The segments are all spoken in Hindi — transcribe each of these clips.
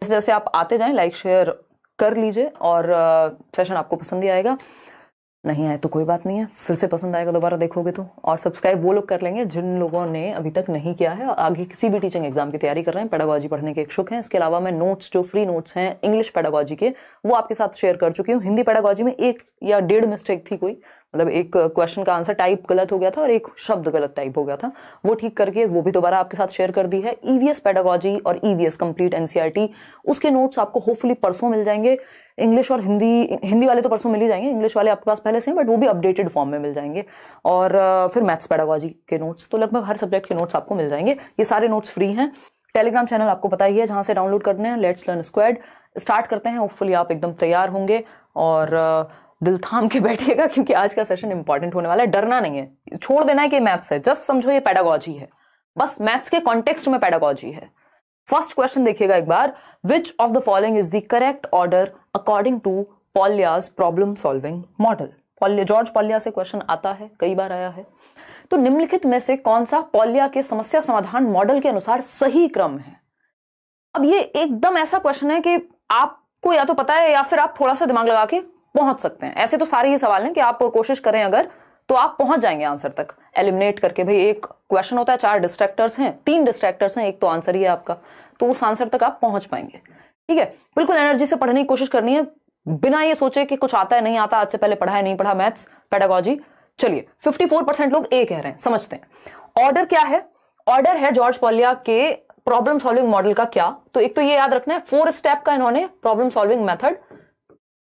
जैसे जैसे आप आते जाएं लाइक शेयर कर लीजिए, और सेशन आपको पसंद ही आएगा, नहीं आए तो कोई बात नहीं है, फिर से पसंद आएगा दोबारा देखोगे तो। और सब्सक्राइब वो लोग कर लेंगे जिन लोगों ने अभी तक नहीं किया है, आगे किसी भी टीचिंग एग्जाम की तैयारी कर रहे हैं, पेडागोजी पढ़ने के इच्छुक हैं। इसके अलावा मैं नोट्स, जो फ्री नोट्स हैं इंग्लिश पेडागोजी के, वो आपके साथ शेयर कर चुकी हूँ। हिंदी पेडागोजी में 1 या 1.5 मिस्टेक थी कोई, मतलब एक क्वेश्चन का आंसर टाइप गलत हो गया था और एक शब्द गलत टाइप हो गया था, वो ठीक करके वो भी दोबारा आपके साथ शेयर कर दी है। ईवीएस पेडागोजी और ईवीएस कंप्लीट एनसीईआरटी, उसके नोट्स आपको होपफुली परसों मिल जाएंगे। इंग्लिश और हिंदी वाले तो परसों मिल ही जाएंगे, इंग्लिश वाले आपके पास पहले से हैं बट वो भी अपडेटेड फॉर्म में मिल जाएंगे। और फिर मैथ्स पेडागोजी के नोट्स, तो लगभग हर सब्जेक्ट के नोट्स आपको मिल जाएंगे। ये सारे नोट्स फ्री हैं। टेलीग्राम चैनल आपको पता ही है जहां से डाउनलोड करने हैं, लेट्स लर्न स्क्वाड। स्टार्ट करते हैं, होपफुली आप एकदम तैयार होंगे और दिल थाम के बैठिएगा, क्योंकि आज का सेशन इंपॉर्टेंट होने वाला है। डरना नहीं है, छोड़ देना है कि मैथ्स है, जस्ट समझो ये पेडागोजी है, बस मैथ्स के कॉन्टेक्स्ट में पेडागोजी है। फर्स्ट क्वेश्चन देखिएगा एक बार, which of the following is the correct order according to Polya's problem solving model. George Polya से क्वेश्चन आता है, कई बार आया है। तो निम्नलिखित में से कौन सा पॉलिया के समस्या समाधान मॉडल के अनुसार सही क्रम है? अब ये एकदम ऐसा क्वेश्चन है कि आपको या तो पता है या फिर आप थोड़ा सा दिमाग लगा के पहुंच सकते हैं। ऐसे तो सारे ही सवाल हैं कि आप कोशिश करें अगर तो आप पहुंच जाएंगे आंसर तक एलिमिनेट करके। भाई एक क्वेश्चन होता है, 4 डिस्ट्रैक्टर्स हैं, 3 डिस्ट्रैक्टर्स हैं, एक तो आंसर ही है आपका, तो उस आंसर तक आप पहुंच पाएंगे। ठीक है, बिल्कुल एनर्जी से पढ़ने की कोशिश करनी है, बिना ये सोचे कि कुछ आता है नहीं आता, आज से पहले पढ़ा है नहीं पढ़ा मैथ्स पेडागोजी। चलिए 54% लोग ए कह रहे हैं, समझते हैं। ऑर्डर क्या है? ऑर्डर है जॉर्ज पॉलिया के प्रॉब्लम सॉल्विंग मॉडल का क्या? तो एक तो ये याद रखना है, 4 स्टेप का इन्होंने प्रॉब्लम सॉल्विंग मेथड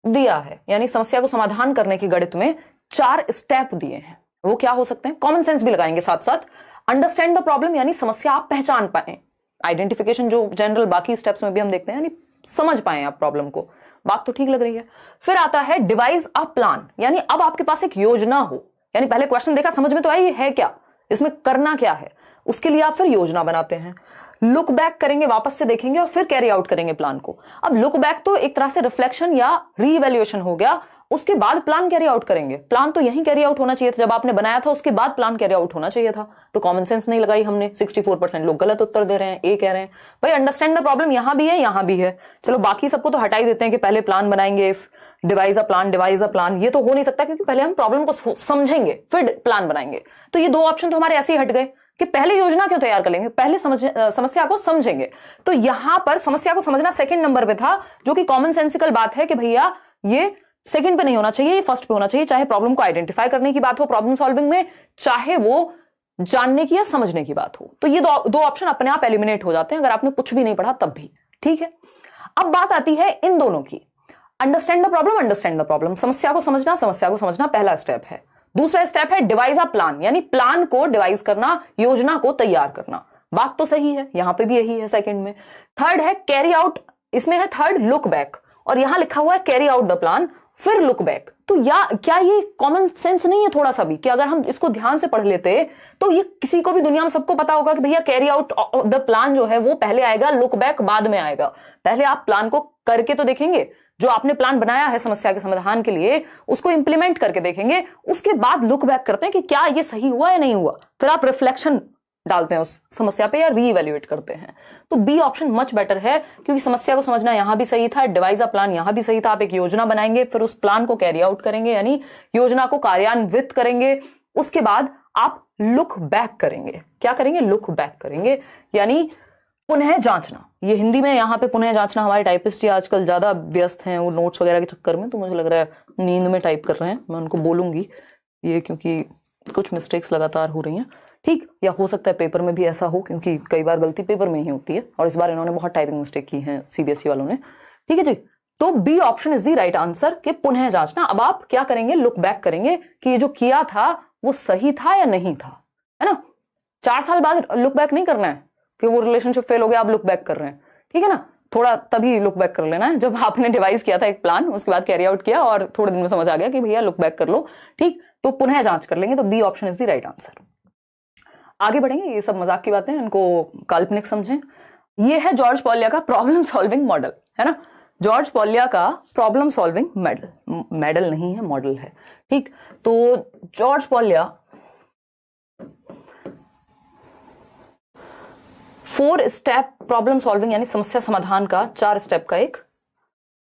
दिया है, यानी समस्या को समाधान करने के गणित में 4 स्टेप दिए हैं। वो क्या हो सकते हैं? कॉमन सेंस भी लगाएंगे साथ साथ। अंडरस्टैंड द प्रॉब्लम, यानी समस्या आप पहचान पाए। आइडेंटिफिकेशन जो जनरल बाकी स्टेप्स में भी हम देखते हैं, यानी समझ पाए आप प्रॉब्लम को। बात तो ठीक लग रही है। फिर आता है डिवाइस अ प्लान, यानी अब आपके पास एक योजना हो, यानी पहले क्वेश्चन देखा, समझ में तो आई है क्या, इसमें करना क्या है, उसके लिए आप फिर योजना बनाते हैं। लुक बैक करेंगे, वापस से देखेंगे और फिर कैरी आउट करेंगे प्लान को। अब लुक बैक तो एक तरह से रिफ्लेक्शन या रीइवैल्यूएशन हो गया, उसके बाद प्लान कैरी आउट करेंगे। प्लान तो यहीं कैरी आउट होना चाहिए था जब आपने बनाया था, उसके बाद प्लान कैरी आउट होना चाहिए था। तो कॉमन सेंस नहीं लगाई हमने। 64% लोग गलत उत्तर दे रहे हैं, ए कह रहे हैं। भाई अंडरस्टैंड द प्रॉब्लम यहां भी है, यहां भी है। चलो बाकी सबको तो हटा ही देते हैं कि पहले प्लान बनाएंगे, डिवाइस अ प्लान, ये तो हो नहीं सकता, क्योंकि पहले हम प्रॉब्लम को समझेंगे फिर प्लान बनाएंगे। तो ये 2 ऑप्शन तो हमारे ऐसे ही हट गए कि पहले योजना क्यों तैयार करेंगे, पहले समस्या को समझेंगे। तो यहां पर समस्या को समझना सेकंड नंबर पे था, जो कि कॉमन सेंसिकल बात है कि भैया ये सेकंड पे नहीं होना चाहिए, ये फर्स्ट पे होना चाहिए। चाहे प्रॉब्लम को आइडेंटिफाई करने की बात हो प्रॉब्लम सॉल्विंग में, चाहे वो जानने की या समझने की बात हो। तो ये दो ऑप्शन अपने आप एलिमिनेट हो जाते हैं अगर आपने कुछ भी नहीं पढ़ा तब भी। ठीक है, अब बात आती है इन दोनों की। अंडरस्टैंड द प्रॉब्लम, समस्या को समझना पहला स्टेप है। दूसरा स्टेप है डिवाइस अ प्लान, यानी प्लान को डिवाइस करना, योजना को तैयार करना। बात तो सही है, यहां पे भी यही है सेकंड में। थर्ड है कैरी आउट, इसमें है थर्ड लुक बैक, और यहां लिखा हुआ है कैरी आउट द प्लान फिर लुक बैक। तो क्या ये कॉमन सेंस नहीं है थोड़ा सा भी, कि अगर हम इसको ध्यान से पढ़ लेते तो ये किसी को भी दुनिया में सबको पता होगा कि भैया कैरी आउट द प्लान जो है वो पहले आएगा, लुक बैक बाद में आएगा। पहले आप प्लान को करके तो देखेंगे, जो आपने प्लान बनाया है समस्या के समाधान के लिए उसको इंप्लीमेंट करके देखेंगे, उसके बाद लुक बैक करते हैं कि क्या ये सही हुआ या नहीं हुआ, फिर आप रिफ्लेक्शन डालते हैं उस समस्या पे या रीइवैल्यूएट करते हैं। तो बी ऑप्शन मच बेटर है, क्योंकि समस्या को समझना यहां भी सही था, डिवाइस अ प्लान यहां भी सही था। आप एक योजना बनाएंगे, फिर उस प्लान को कैरी आउट करेंगे, यानी योजना को कार्यान्वित करेंगे। उसके बाद आप लुक बैक करेंगे। क्या करेंगे? लुक बैक करेंगे, यानी पुनः जांचना। ये हिंदी में यहाँ पे पुनः जांचना, हमारे टाइपिस्ट आजकल ज्यादा व्यस्त हैं वो नोट्स वगैरह के चक्कर में, तो मुझे लग रहा है नींद में टाइप कर रहे हैं। मैं उनको बोलूंगी ये, क्योंकि कुछ मिस्टेक्स लगातार हो रही हैं। ठीक, या हो सकता है पेपर में भी ऐसा हो, क्योंकि कई बार गलती पेपर में ही होती है, और इस बार इन्होंने बहुत टाइपिंग मिस्टेक की है सीबीएसई वालों ने। ठीक है जी, तो B option is the right answer कि पुनः जांचना। अब आप क्या करेंगे? लुक बैक करेंगे कि ये जो किया था वो सही था या नहीं था, है ना। 4 साल बाद लुक बैक नहीं करना है कि वो रिलेशनशिप फेल हो गया, आप लुक बैक कर रहे हैं। ठीक है ना, थोड़ा तभी लुक बैक कर लेना है जब आपने डिवाइस किया था एक प्लान, उसके बाद कैरी आउट किया और थोड़े दिन में समझ आ गया कि भैया लुक बैक कर लो। ठीक, तो पुनः जांच कर लेंगे। तो B option is the right answer. आगे बढ़ेंगे, ये सब मजाक की बातें, इनको काल्पनिक समझें। ये है जॉर्ज पॉलिया का प्रॉब्लम सॉल्विंग मॉडल, है ना। जॉर्ज पॉलिया का प्रॉब्लम सॉल्विंग मॉडल नहीं है, मॉडल है। ठीक, तो जॉर्ज पॉलिया 4 स्टेप प्रॉब्लम सॉल्विंग यानी समस्या समाधान का 4 स्टेप का एक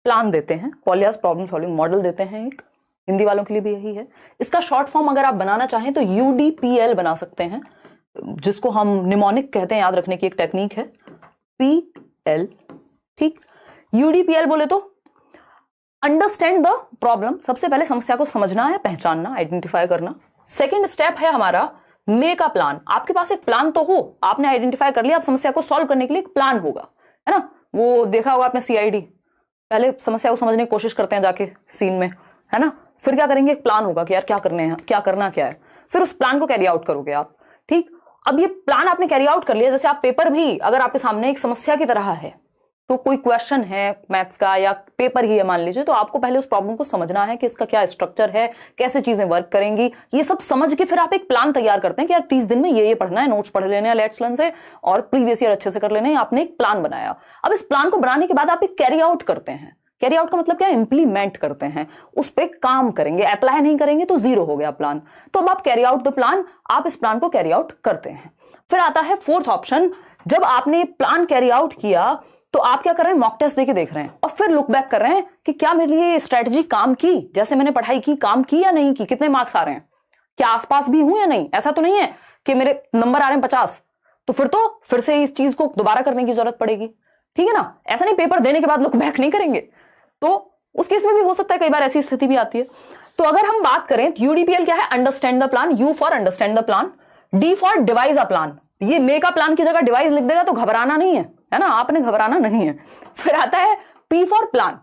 प्लान देते हैं, पॉलियास प्रॉब्लम सॉल्विंग मॉडल देते हैं एक, हिंदी वालों के लिए भी यही है। इसका शॉर्ट फॉर्म अगर आप बनाना चाहें तो UDPL बना सकते हैं, जिसको हम निमोनिक कहते हैं, याद रखने की एक टेक्निक है, PL। ठीक, UDPL बोले तो अंडरस्टैंड द प्रॉब्लम, सबसे पहले समस्या को समझना है, पहचानना, आइडेंटिफाई करना। सेकेंड स्टेप है हमारा मेक अ प्लान। आपके पास एक प्लान तो हो, आपने आइडेंटिफाई कर लिया, अब समस्या को सॉल्व करने के लिए एक प्लान होगा, है ना। वो देखा होगा आपने CID, पहले समस्या को समझने की कोशिश करते हैं जाके सीन में, है ना, फिर क्या करेंगे, एक प्लान होगा कि यार क्या करने हैं, क्या करना क्या है, फिर उस प्लान को कैरी आउट करोगे आप। ठीक, अब ये प्लान आपने कैरी आउट कर लिया, जैसे आप पेपर भी अगर आपके सामने एक समस्या की तरह है, तो कोई क्वेश्चन है मैथ्स का या पेपर ही है मान लीजिए, तो आपको पहले उस प्रॉब्लम को समझना है कि इसका क्या स्ट्रक्चर है, कैसे चीजें वर्क करेंगी, ये सब समझ के फिर आप एक प्लान तैयार करते हैं कि यार 30 दिन में ये पढ़ना है, नोट्स पढ़ लेने हैं लेट्स लर्न से, और प्रीवियस ईयर अच्छे से कर लेने हैं। आपने एक प्लान बनाया, अब इस प्लान को बनाने के बाद आप एक कैरी आउट करते हैं। कैरी आउट का मतलब क्या, इंप्लीमेंट करते हैं, उस पर काम करेंगे, अप्लाई नहीं करेंगे तो जीरो हो गया प्लान। तो अब आप कैरी आउट द प्लान, आप इस प्लान को कैरी आउट करते हैं। फिर आता है फोर्थ ऑप्शन, जब आपने प्लान कैरी आउट किया तो आप क्या कर रहे हैं, मॉक टेस्ट देके देख रहे हैं और फिर लुक बैक कर रहे हैं कि क्या मेरे लिए स्ट्रेटजी काम की, जैसे मैंने पढ़ाई की काम की या नहीं की, कितने मार्क्स आ रहे हैं, क्या आसपास भी हूं या नहीं। ऐसा तो नहीं है कि मेरे नंबर आ रहे हैं 50, तो फिर से इस चीज को दोबारा करने की जरूरत पड़ेगी, ठीक है ना। ऐसा नहीं पेपर देने के बाद लुक बैक नहीं करेंगे, तो उस केस में भी हो सकता है, कई बार ऐसी स्थिति भी आती है। तो अगर हम बात करें UDPL क्या है, understand the plan, U for understand the plan, D for device a plan. ये मेक अ प्लान की जगह डिवाइस लिख देगा तो घबराना नहीं है ना, आपने घबराना नहीं है। फिर आता है P for plan,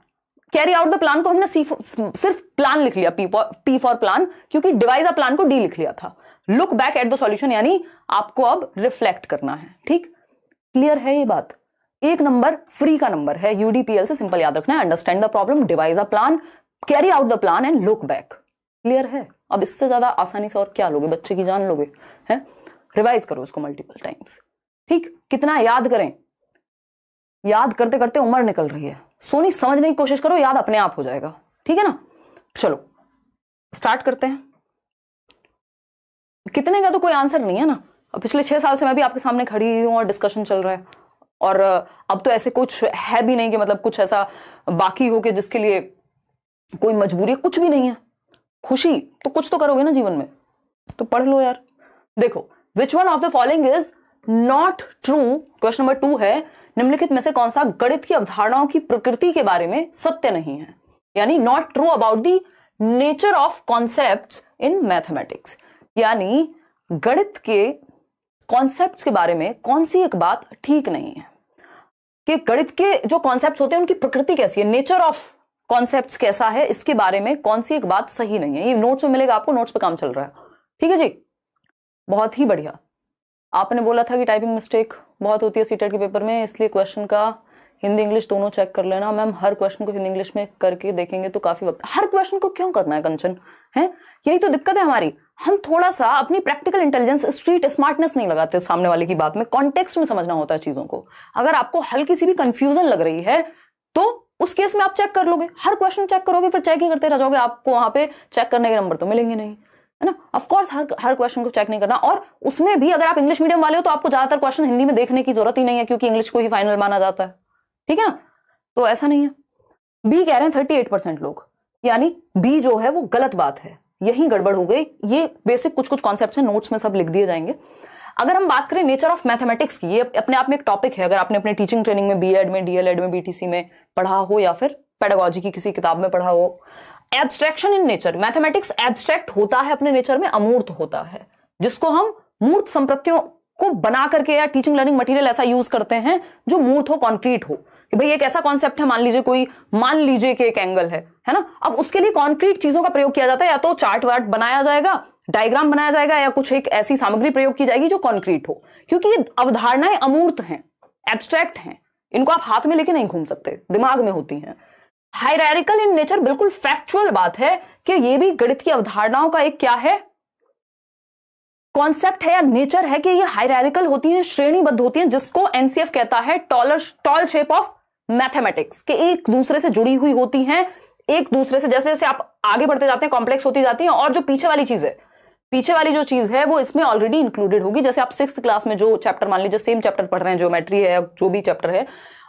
carry out the plan को हमने सिर्फ प्लान लिख लिया, P फॉर प्लान, क्योंकि डिवाइस अ प्लान को D लिख लिया था। Look back at the solution, यानी आपको अब रिफ्लेक्ट करना है। ठीक, क्लियर है ये बात। एक नंबर फ्री का नंबर है, UDPL से सिंपल याद रखना है, understand the problem, device a plan, carry out the plan and look back. Clear है। अब इससे ज्यादा आसानी से और क्या लोगे, बच्चे की जान लोगे, हैं। रिवाइज करो इसको मल्टीपल टाइम्स। ठीक, कितना याद करें, याद करते करते उम्र निकल रही है, सोनी समझने की कोशिश करो, याद अपने आप हो जाएगा, ठीक है ना। चलो स्टार्ट करते हैं। कितने का तो कोई आंसर नहीं है ना, पिछले 6 साल से मैं भी आपके सामने खड़ी हूं और डिस्कशन चल रहा है, और अब तो ऐसे कुछ है भी नहीं कि मतलब कुछ ऐसा बाकी हो कि जिसके लिए कोई मजबूरी, कुछ भी नहीं है। खुशी तो कुछ तो करोगे ना जीवन में, तो पढ़ लो यार। देखो, which one of the following is not true, question number 2 है, निम्नलिखित में से कौन सा गणित की अवधारणाओं की प्रकृति के बारे में सत्य नहीं है, यानी not true about the nature of concepts in mathematics, यानी गणित के कॉन्सेप्ट्स के बारे में कौन सी एक बात ठीक नहीं है, कि गणित के जो कॉन्सेप्ट्स होते हैं उनकी प्रकृति कैसी है, नेचर ऑफ कॉन्सेप्ट्स कैसा है, इसके बारे में कौन सी एक बात सही नहीं है। ये नोट्स में मिलेगा आपको, नोट्स पे काम चल रहा है, ठीक है जी, बहुत ही बढ़िया। आपने बोला था कि टाइपिंग मिस्टेक बहुत होती है सीटेट के पेपर में, इसलिए क्वेश्चन का हिंदी इंग्लिश दोनों चेक कर लेना। मैम हर क्वेश्चन को हिंदी इंग्लिश में करके देखेंगे तो काफी वक्त, हर क्वेश्चन को क्यों करना है कंचन, है यही तो दिक्कत है हमारी। हम थोड़ा सा अपनी प्रैक्टिकल इंटेलिजेंस, स्ट्रीट स्मार्टनेस नहीं लगाते सामने वाले की बात में, कॉन्टेक्स्ट में समझना होता है चीजों को। अगर आपको हल्की सी भी कंफ्यूजन लग रही है तो उस केस में आप चेक कर लोगे, हर क्वेश्चन चेक करोगे, फिर चेक ही करते रह जाओगे, आपको वहां पे चेक करने के नंबर तो मिलेंगे नहीं, है ना। ऑफ कोर्स हर क्वेश्चन को चेक नहीं करना, और उसमें भी अगर आप इंग्लिश मीडियम वाले हो तो आपको ज्यादातर क्वेश्चन हिंदी में देखने की जरूरत ही नहीं है, क्योंकि इंग्लिश को ही फाइनल माना जाता है, ठीक है ना। तो ऐसा नहीं है। बी कह रहे हैं 38% लोग, यानी बी जो है वो गलत बात है, यही गड़बड़ हो गई। ये बेसिक कुछ कॉन्सेप्ट्स हैं, नोट्स में सब लिख दिए जाएंगे। अगर हम बात करें नेचर ऑफ मैथमेटिक्स की, ये अपने आप में एक टॉपिक है, अगर आपने अपने टीचिंग ट्रेनिंग में बीएड में, डीएलएड में, बीटीसी में पढ़ा हो, या फिर पेडागोजी की किसी किताब में पढ़ा हो। Abstraction in nature, mathematics abstract होता है अपने नेचर में, अमूर्त होता है, जिसको हम मूर्त संप्रतियों को बना करके या टीचिंग लर्निंग मटेरियल ऐसा यूज करते हैं जो मूर्त हो, कॉन्क्रीट हो, कि भाई एक ऐसा कॉन्सेप्ट है, मान लीजिए कि एक एंगल है ना। अब उसके लिए कॉन्क्रीट चीजों का प्रयोग किया जाता है, या तो चार्ट वार्ट बनाया जाएगा, डायग्राम बनाया जाएगा, या कुछ एक ऐसी सामग्री प्रयोग की जाएगी जो कॉन्क्रीट हो, क्योंकि ये अवधारणाएं अमूर्त हैं, एब्स्ट्रैक्ट हैं, इनको आप हाथ में लेके नहीं घूम सकते, दिमाग में होती हैं। हायरार्किकल इन नेचर, बिल्कुल फैक्चुअल बात है कि ये भी गणित की अवधारणाओं का एक क्या है, कॉन्सेप्ट है या नेचर है, कि ये हायरार्किकल होती हैं, श्रेणीबद्ध होती हैं, जिसको एनसीएफ कहता है टॉल शेप ऑफ मैथमेटिक्स, के एक दूसरे से जुड़ी हुई होती हैं, एक दूसरे से जैसे जैसे आप आगे बढ़ते जाते हैं कॉम्प्लेक्स होती जाती हैं, और जो पीछे वाली चीज है पीछे वाली जो चीज है वो इसमें ऑलरेडी इंक्लूडेड होगी। जैसे आप 6th क्लास में जो चैप्टर, मान लीजिए सेम चैप्टर पढ़ रहे हैं, ज्योमेट्री है, जो भी चैप्टर है,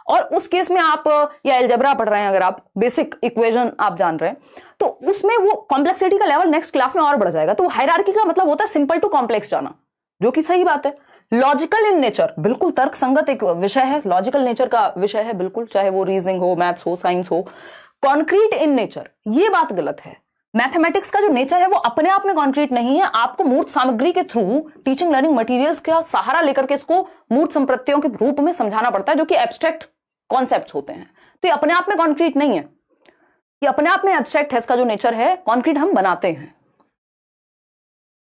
और उस केस में आप या अलजेब्रा पढ़ रहे हैं, अगर आप बेसिक इक्वेशन आप जान रहे हैं, तो उसमें वो कॉम्प्लेक्सिटी का लेवल नेक्स्ट क्लास में और बढ़ जाएगा। तो हायरार्की का मतलब होता है सिंपल टू कॉम्प्लेक्स जाना, जो कि सही बात है। लॉजिकल इन नेचर, बिल्कुल तर्क संगत एक विषय है, लॉजिकल नेचर का विषय है बिल्कुल, चाहे वो रीजनिंग हो, मैथ्स हो, साइंस हो। कॉन्क्रीट इन नेचर, ये बात गलत है। मैथमेटिक्स का जो नेचर है वो अपने आप में कॉन्क्रीट नहीं है, आपको मूर्त सामग्री के थ्रू टीचिंग लर्निंग मटेरियल्स का सहारा लेकर के इसको मूर्त संप्रत्ययों के रूप में समझाना पड़ता है, जो कि एब्स्ट्रैक्ट कॉन्सेप्ट्स होते हैं। तो ये अपने आप में कॉन्क्रीट नहीं है, ये अपने आप में एब्स्ट्रैक्ट है, इसका जो नेचर है, कॉन्क्रीट हम बनाते हैं।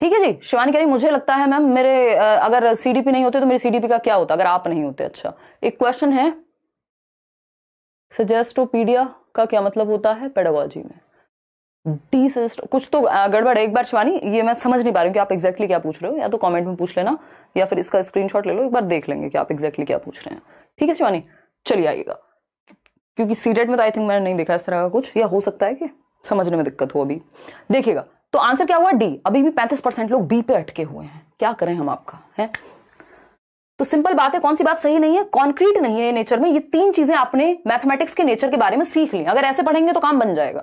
ठीक है जी। शिवानी कह रही मुझे लगता है मैम मेरे अगर सीडीपी नहीं होते तो मेरी सीडीपी का क्या होता अगर आप नहीं होते। अच्छा, एक क्वेश्चन है, सजेस्टोपीडिया का क्या मतलब होता है पेडागोजी में? डी सजेस्ट, कुछ तो गड़बड़ है। एक बार शिवानी, ये मैं समझ नहीं पा रही हूँ कि आप एग्जैक्टली क्या पूछ रहे हो, या तो कमेंट में पूछ लेना या फिर इसका स्क्रीनशॉट ले लो, एक बार देख लेंगे कि आप एग्जैक्टली क्या पूछ रहे हैं। ठीक है शिवानी, चलिए आइएगा, क्योंकि सीटेट में तो आई थिंक मैंने नहीं देखा इस तरह का कुछ, या हो सकता है कि समझने में दिक्कत हो। अभी देखिएगा, तो आंसर क्या हुआ? डी। अभी भी 35% लोग बी पे अटके हुए हैं, क्या करें हम आपका है। तो सिंपल बात है, कौन सी बात सही नहीं है? कॉन्क्रीट नहीं है ये नेचर में। ये 3 चीजें आपने मैथमेटिक्स के नेचर के बारे में सीख ली, अगर ऐसे पढ़ेंगे तो काम बन जाएगा।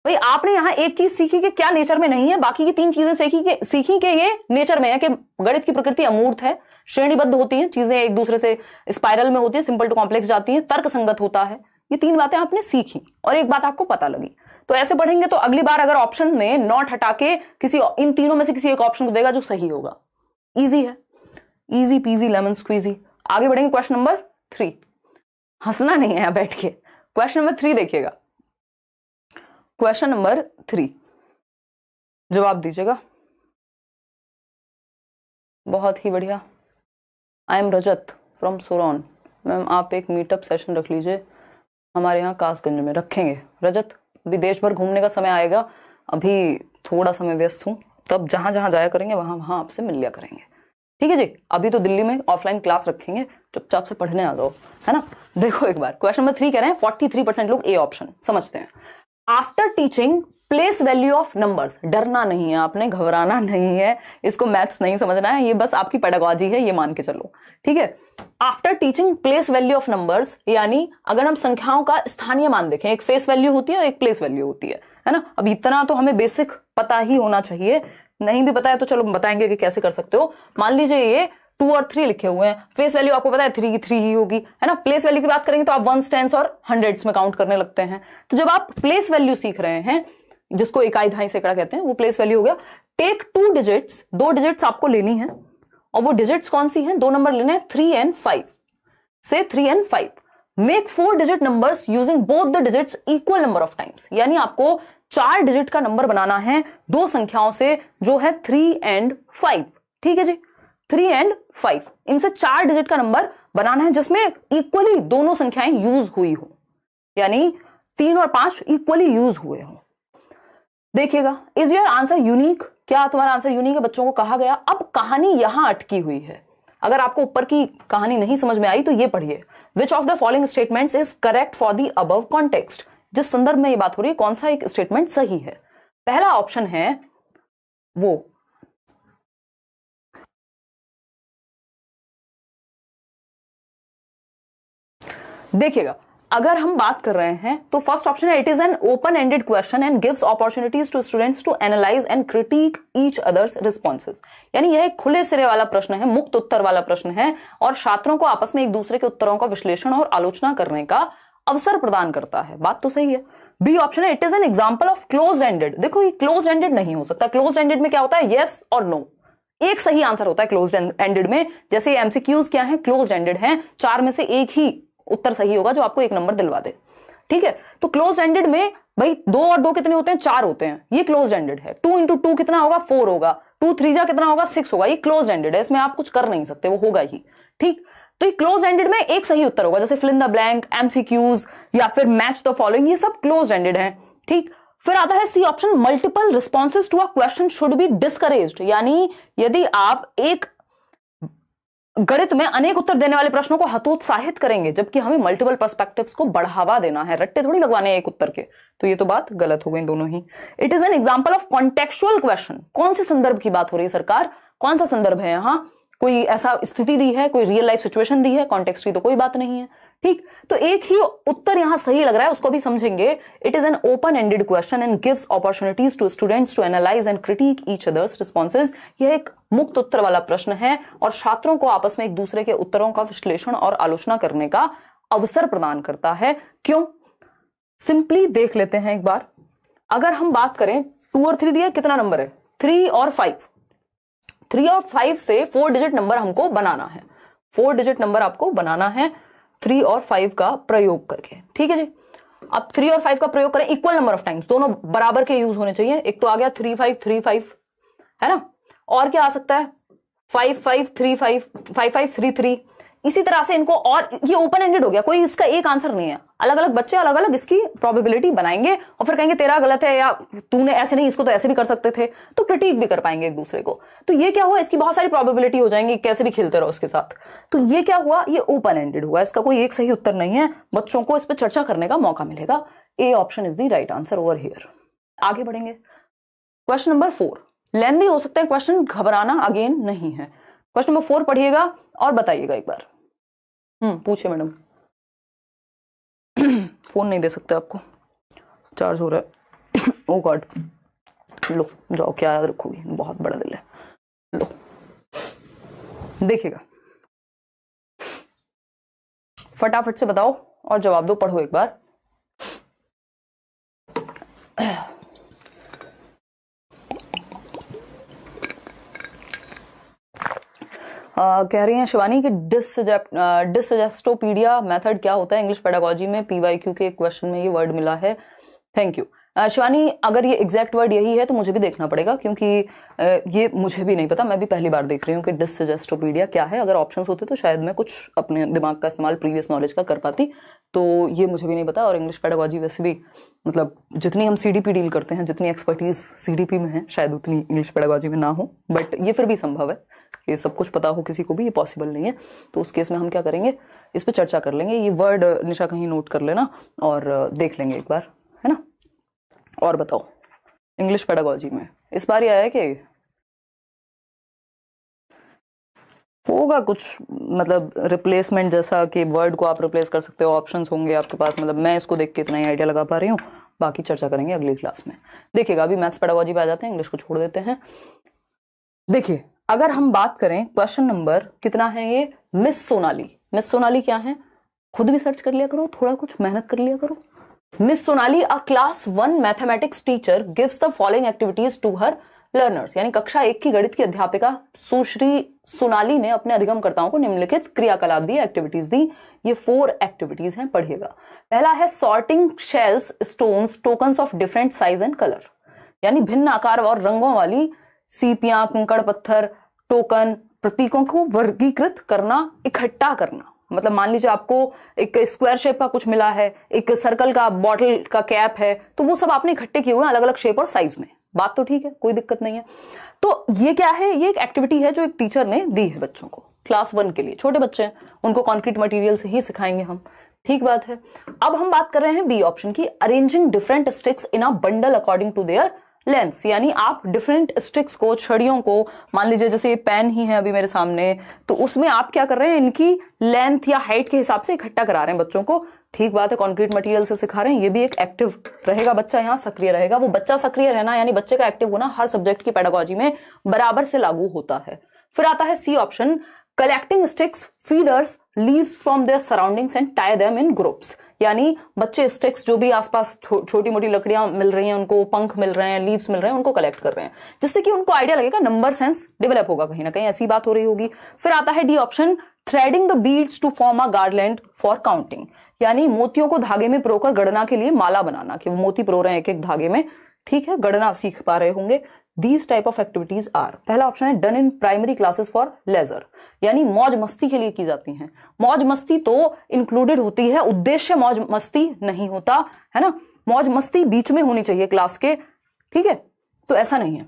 भाई आपने यहां एक चीज सीखी कि क्या नेचर में नहीं है, बाकी की 3 चीजें सीखी कि ये नेचर में है, कि गणित की प्रकृति अमूर्त है, श्रेणीबद्ध होती हैं चीजें, एक दूसरे से स्पाइरल में होती है, सिंपल टू कॉम्प्लेक्स जाती हैं, तर्क संगत होता है। ये 3 बातें आपने सीखी और एक बात आपको पता लगी। तो ऐसे पढ़ेंगे तो अगली बार अगर ऑप्शन में नॉट हटा के किसी इन तीनों में से किसी एक ऑप्शन को देगा जो सही होगा। इजी है, इजी पीजी लेमन स्क्वीजी। आगे बढ़ेंगे, क्वेश्चन नंबर 3। हंसना नहीं है यहां बैठ के। क्वेश्चन नंबर 3 देखिएगा, क्वेश्चन नंबर 3 जवाब दीजिएगा। बहुत ही बढ़िया। I am Rajat from Soron. Ma'am आप एक मीटअप सेशन रख लीजिए हमारे यहाँ कासगंज में। रखेंगे रजत, अभी देश भर घूमने का समय आएगा, अभी थोड़ा समय व्यस्त हूँ, तब जहां जहां जाया करेंगे वहां वहां आपसे मिल लिया करेंगे। ठीक है जी। अभी तो दिल्ली में ऑफलाइन क्लास रखेंगे, चुपचाप से पढ़ने आ जाओ, है ना। देखो एक बार, क्वेश्चन नंबर 3 कह रहे हैं 43% लोग ए ऑप्शन समझते हैं। After teaching place value of numbers, डरना नहीं है आपने, घबराना नहीं है, इसको मैथ्स नहीं समझना है, ये बस आपकी पेडागॉजी है, ये मान के चलो। ठीक है। After teaching place value of numbers, यानी अगर हम संख्याओं का स्थानीय मान देखें, एक फेस वैल्यू होती है और एक प्लेस वैल्यू होती है ना। अब इतना तो हमें बेसिक पता ही होना चाहिए, नहीं भी पता है तो चलो बताएंगे कि कैसे कर सकते हो। मान लीजिए ये 2 और 3 लिखे हुए हैं, फेस वैल्यू आपको पता है 3 की 3 ही होगी, है ना। प्लेस वैल्यू की बात करेंगे तो आप 1s 10s और 100s में काउंट करने लगते हैं। तो जब आप प्लेस वैल्यू सीख रहे हैं, जिसको इकाई दहाई सैकड़ा कहते हैं, वो प्लेस वैल्यू हो गया। टेक 2 डिजिट्स, 2 डिजिट्स आपको लेनी है, और वो डिजिट्स कौन सी हैं? 2 नंबर लेने हैं, 3 and 5 से 3 and 5। Make 4 digit numbers using both the digits equal number of times, यानी आपको 4 डिजिट का नंबर बनाना है 2 संख्याओं से, जो है 3 and 5। ठीक है जी, 3 and 5, इनसे 4 डिजिट का नंबर बनाना है जिसमें इक्वली दोनों संख्याएं यूज हुई हो, यानी 3 और 5 इक्वली यूज हुए हो। देखिएगा, इज योर आंसर यूनिक? क्या तुम्हारा आंसर यूनिक है? बच्चों को कहा गया। अब कहानी यहां अटकी हुई है। अगर आपको ऊपर की कहानी नहीं समझ में आई तो ये पढ़िए, विच of the following statements is correct for the above context. जिस संदर्भ में ये बात हो रही है, कौन सा एक स्टेटमेंट सही है? पहला ऑप्शन है वो, देखिएगा, अगर हम बात कर रहे हैं तो फर्स्ट ऑप्शन है, it is an open ended question and gives opportunities to students to analyse and critique each others responses. यानी यह एक खुले सिरे वाला प्रश्न है, मुक्त उत्तर वाला प्रश्न है, और छात्रों को आपस में एक दूसरे के उत्तरों का विश्लेषण और आलोचना करने का अवसर प्रदान करता है। बात तो सही है। बी ऑप्शन है, it is an example of close ended. देखो ये क्लोज एंडेड नहीं हो सकता। क्लोज एंडेड में क्या होता है? येस और नो, एक सही आंसर होता है क्लोज एंडेड में। जैसे एमसीक्यूज क्या है? क्लोज एंडेड है, 4 में से एक ही उत्तर सही होगा जो आपको 1 नंबर दिलवा दे। ठीक है, तो क्लोज एंडेड में भाई 2 और 2 कितने होते हैं? 4 होते हैं, ये क्लोज एंडेड है। 2 into 2 कितना होगा? 4 होगा। 2 3 कितना होगा? 6 होगा। ये क्लोज एंडेड है, इसमें आप कुछ कर नहीं सकते, वो होगा ही। ठीक, तो ये क्लोज एंडेड में एक सही उत्तर होगा, जैसे fill in the blank, MCQs या फिर मैच द फॉलोइंग, ये सब क्लोज एंडेड है। ठीक, फिर आता है C option, multiple responses to a question should be discouraged. यानी यदि आप एक गणित में अनेक उत्तर देने वाले प्रश्नों को हतोत्साहित करेंगे, जबकि हमें मल्टीपल पर्सपेक्टिव्स को बढ़ावा देना है, रट्टे थोड़ी लगवाने हैं एक उत्तर के। तो ये तो बात गलत हो गई दोनों ही। It is an example of contextual question. कौन से संदर्भ की बात हो रही है सरकार, कौन सा संदर्भ है यहाँ, कोई ऐसा स्थिति दी है, कोई रियल लाइफ सिचुएशन दी है, कॉन्टेक्स्ट की तो कोई बात नहीं है। ठीक, तो एक ही उत्तर यहां सही लग रहा है, उसको भी समझेंगे। It is an open ended question and gives opportunities to students to analyse and critique each others responses. यह एक मुक्त उत्तर वाला प्रश्न है और छात्रों को आपस में एक दूसरे के उत्तरों का विश्लेषण और आलोचना करने का अवसर प्रदान करता है। क्यों, सिंपली देख लेते हैं एक बार। अगर हम बात करें 2 और 3 दिया, कितना नंबर है, 3 और 5। 3 और 5 से 4 डिजिट नंबर हमको बनाना है, 4 डिजिट नंबर आपको बनाना है 3 और 5 का प्रयोग करके। ठीक है जी, अब 3 और 5 का प्रयोग करें इक्वल नंबर ऑफ टाइम्स, दोनों बराबर के यूज होने चाहिए। एक तो आ गया 3 5 3 5, है ना, और क्या आ सकता है 5 5 3 5 5 5 3 3। इसी तरह से इनको, और ये ओपन एंडेड हो गया, कोई इसका एक आंसर नहीं है। अलग अलग बच्चे अलग अलग इसकी प्रोबेबिलिटी बनाएंगे और फिर कहेंगे तेरा गलत है, या तूने ऐसे नहीं, इसको तो ऐसे भी कर सकते थे, तो क्रिटिक भी कर पाएंगे एक दूसरे को। तो ये क्या हुआ, इसकी बहुत सारी प्रोबेबिलिटी हो जाएंगी, कैसे भी खेलते रहो उसके साथ। तो ये क्या हुआ, ये ओपन एंडेड हुआ, इसका कोई एक सही उत्तर नहीं है, बच्चों को इस पर चर्चा करने का मौका मिलेगा। A option is the right answer over here. आगे बढ़ेंगे, क्वेश्चन नंबर 4। लेंथी हो सकता है क्वेश्चन, घबराना अगेन नहीं है। क्वेश्चन नंबर 4 पढ़िएगा और बताइएगा एक बार। पूछिए मैडम। फोन नहीं दे सकते आपको, चार्ज हो रहा है। ओ गॉड, लो जाओ, क्या याद रखोगी, बहुत बड़ा दिल है, लो देखिएगा, फटाफट से बताओ और जवाब दो, पढ़ो एक बार। कह रही हैं शिवानी कि डिसजेस्टोपीडिया मेथड क्या होता है इंग्लिश पेडागोजी में, पीवाईक्यू के एक क्वेश्चन में ये वर्ड मिला है। थैंक यू शिवानी, अगर ये एग्जैक्ट वर्ड यही है तो मुझे भी देखना पड़ेगा, क्योंकि ये मुझे भी नहीं पता, मैं भी पहली बार देख रही हूँ कि डिसजेस्टोपीडिया क्या है। अगर ऑप्शंस होते तो शायद मैं कुछ अपने दिमाग का इस्तेमाल प्रीवियस नॉलेज का कर पाती, तो ये मुझे भी नहीं पता। और इंग्लिश पेडागोजी वैसे भी, मतलब जितनी हम सीडीपी डील करते हैं, जितनी एक्सपर्टीज सीडीपी में है, शायद उतनी इंग्लिश पेडागोजी में ना हो, बट ये फिर भी संभव है, ये सब कुछ पता हो किसी को भी, ये पॉसिबल नहीं है। तो उस केस में हम क्या करेंगे, इस पर चर्चा कर लेंगे। ये वर्ड निशा कहीं नोट कर लेना और देख लेंगे एक बार, है ना। और बताओ इंग्लिश पेडागोजी में इस बार ये आया कि होगा कुछ, मतलब रिप्लेसमेंट जैसा कि वर्ड को आप रिप्लेस कर सकते हो, ऑप्शंस होंगे आपके पास। मतलब मैं इसको देख के इतना ही आइडिया लगा पा रही हूँ, बाकी चर्चा करेंगे अगली क्लास में। देखिएगा, अभी मैथ्स पेडागोजी पे आ जाते हैं, इंग्लिश को छोड़ देते हैं। देखिए, अगर हम बात करें क्वेश्चन नंबर कितना है ये, मिस सोनाली। मिस सोनाली क्या है, खुद भी सर्च कर लिया करो, थोड़ा कुछ मेहनत कर लिया करो। Miss Sonali, a class 1 mathematics teacher gives the following activities to her learners. यानी कक्षा 1 की गणित की अध्यापिका सुश्री सोनाली ने अपने अधिगमकर्ताओं को निम्नलिखित क्रियाकलाप दी, एक्टिविटीज दी। ये 4 एक्टिविटीज हैं, पढ़िएगा। पहला है sorting shells, stones, tokens of different size and colour. यानी भिन्न आकार और रंगों वाली सीपियां, कंकड़ पत्थर, टोकन, प्रतीकों को वर्गीकृत करना, इकट्ठा करना। मतलब मान लीजिए आपको एक स्क्वायर शेप का कुछ मिला है, एक सर्कल का बॉटल का कैप है, तो वो सब आपने इकट्ठे किए हुए हैं अलग अलग शेप और साइज में। बात तो ठीक है, कोई दिक्कत नहीं है। तो ये क्या है, ये एक एक्टिविटी है जो एक टीचर ने दी है बच्चों को, क्लास 1 के लिए। छोटे बच्चे हैं, उनको कॉन्क्रीट मटेरियल से ही सिखाएंगे हम, ठीक बात है। अब हम बात कर रहे हैं बी ऑप्शन की, arranging different sticks in a bundle according to their length. यानी आप डिफरेंट स्टिक्स को, छड़ियों को, मान लीजिए जैसे ये पेन ही है अभी मेरे सामने, तो उसमें आप क्या कर रहे हैं, इनकी लेंथ या हाइट के हिसाब से इकट्ठा करा रहे हैं बच्चों को। ठीक बात है, कॉन्क्रीट मटेरियल से सिखा रहे हैं, ये भी एक एक्टिव रहेगा, बच्चा यहाँ सक्रिय रहेगा। वो बच्चा सक्रिय रहना यानी बच्चे का एक्टिव होना हर सब्जेक्ट की पेडागोजी में बराबर से लागू होता है। फिर आता है C option, collecting sticks, feeders, leaves from their surroundings and tie them in groups. यानी बच्चे स्टिक्स, जो भी आसपास छोटी मोटी लकड़ियां मिल रही हैं उनको, पंख मिल रहे हैं, लीव्स मिल रहे हैं, उनको कलेक्ट कर रहे हैं, जिससे कि उनको आइडिया लगेगा, नंबर सेंस डेवलप होगा, कहीं ना कहीं ऐसी बात हो रही होगी। फिर आता है D option, threading the beads to form a garland for counting. यानी मोतियों को धागे में पिरोकर गणना के लिए माला बनाना, कि वो मोती पिरो रहे हैं एक एक धागे में, ठीक है, गणना सीख पा रहे होंगे। These type of activities are, पहला ऑप्शन है done in primary classes for leisure, यानी मौज मस्ती के लिए की जाती हैं। मौज मस्ती तो इंक्लूडेड होती है, उद्देश्य मौज मस्ती नहीं होता है ना, मौज मस्ती बीच में होनी चाहिए क्लास के, ठीक है, तो ऐसा नहीं है।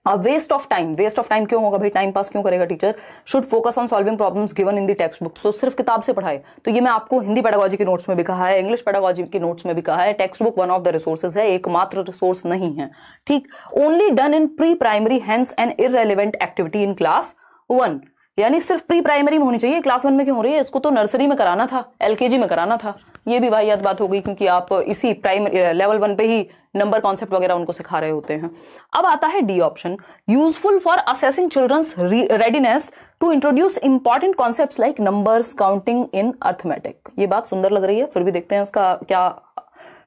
वेस्ट ऑफ टाइम क्यों होगा भाई, टाइम पास क्यों करेगा teacher, should focus on solving problems given in the text book. तो सिर्फ किताब से पढ़ाए, तो ये मैं आपको हिंदी पेडागोजी के नोट्स में भी कहा है, इंग्लिश पेडागोजी के नोट्स में भी कहा है, text book one of the resources है, एकमात्र रिसोर्स नहीं है, ठीक। Only done in pre primary, hence an irrelevant activity in class 1, यानी सिर्फ प्री प्राइमरी में होनी चाहिए, क्लास 1 में क्यों हो रही है, इसको तो नर्सरी में कराना था, एलकेजी में कराना था। ये भी वाहियात बात हो गई, क्योंकि आप इसी प्राइमरी लेवल 1 पे ही नंबर कॉन्सेप्ट वगैरह उनको सिखा रहे होते हैं। अब आता है D option, useful for assessing children's readiness to introduce important concepts like numbers, counting in arithmetic. ये बात सुंदर लग रही है, फिर भी देखते हैं इसका क्या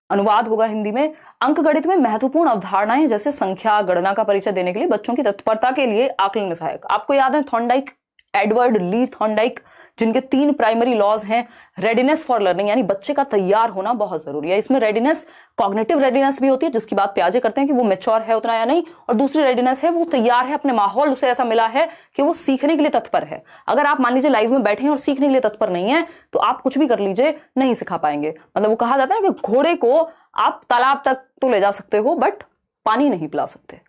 अनुवाद होगा हिंदी में। अंक गणित में महत्वपूर्ण अवधारणाएं जैसे संख्या, गणना का परिचय देने के लिए बच्चों की तत्परता के लिए आकलन में सहायक। आपको याद है थॉर्नडाइक, एडवर्ड ली थॉर्नडाइक, जिनके 3 प्राइमरी लॉज हैं। रेडीनेस फॉर लर्निंग, यानी बच्चे का तैयार होना बहुत जरूरी है। इसमें रेडीनेस, कॉग्निटिव रेडीनेस भी होती है, जिसकी बात प्याजे करते हैं कि वो मैच्योर है उतना या नहीं, और दूसरी रेडीनेस है वो तैयार है, अपने माहौल उसे ऐसा मिला है कि वो सीखने के लिए तत्पर है। अगर आप मान लीजिए लाइव में बैठे हैं और सीखने के लिए तत्पर नहीं है, तो आप कुछ भी कर लीजिए नहीं सिखा पाएंगे। मतलब वो कहा जाता है ना कि घोड़े को आप तालाब तक तो ले जा सकते हो बट पानी नहीं पिला सकते,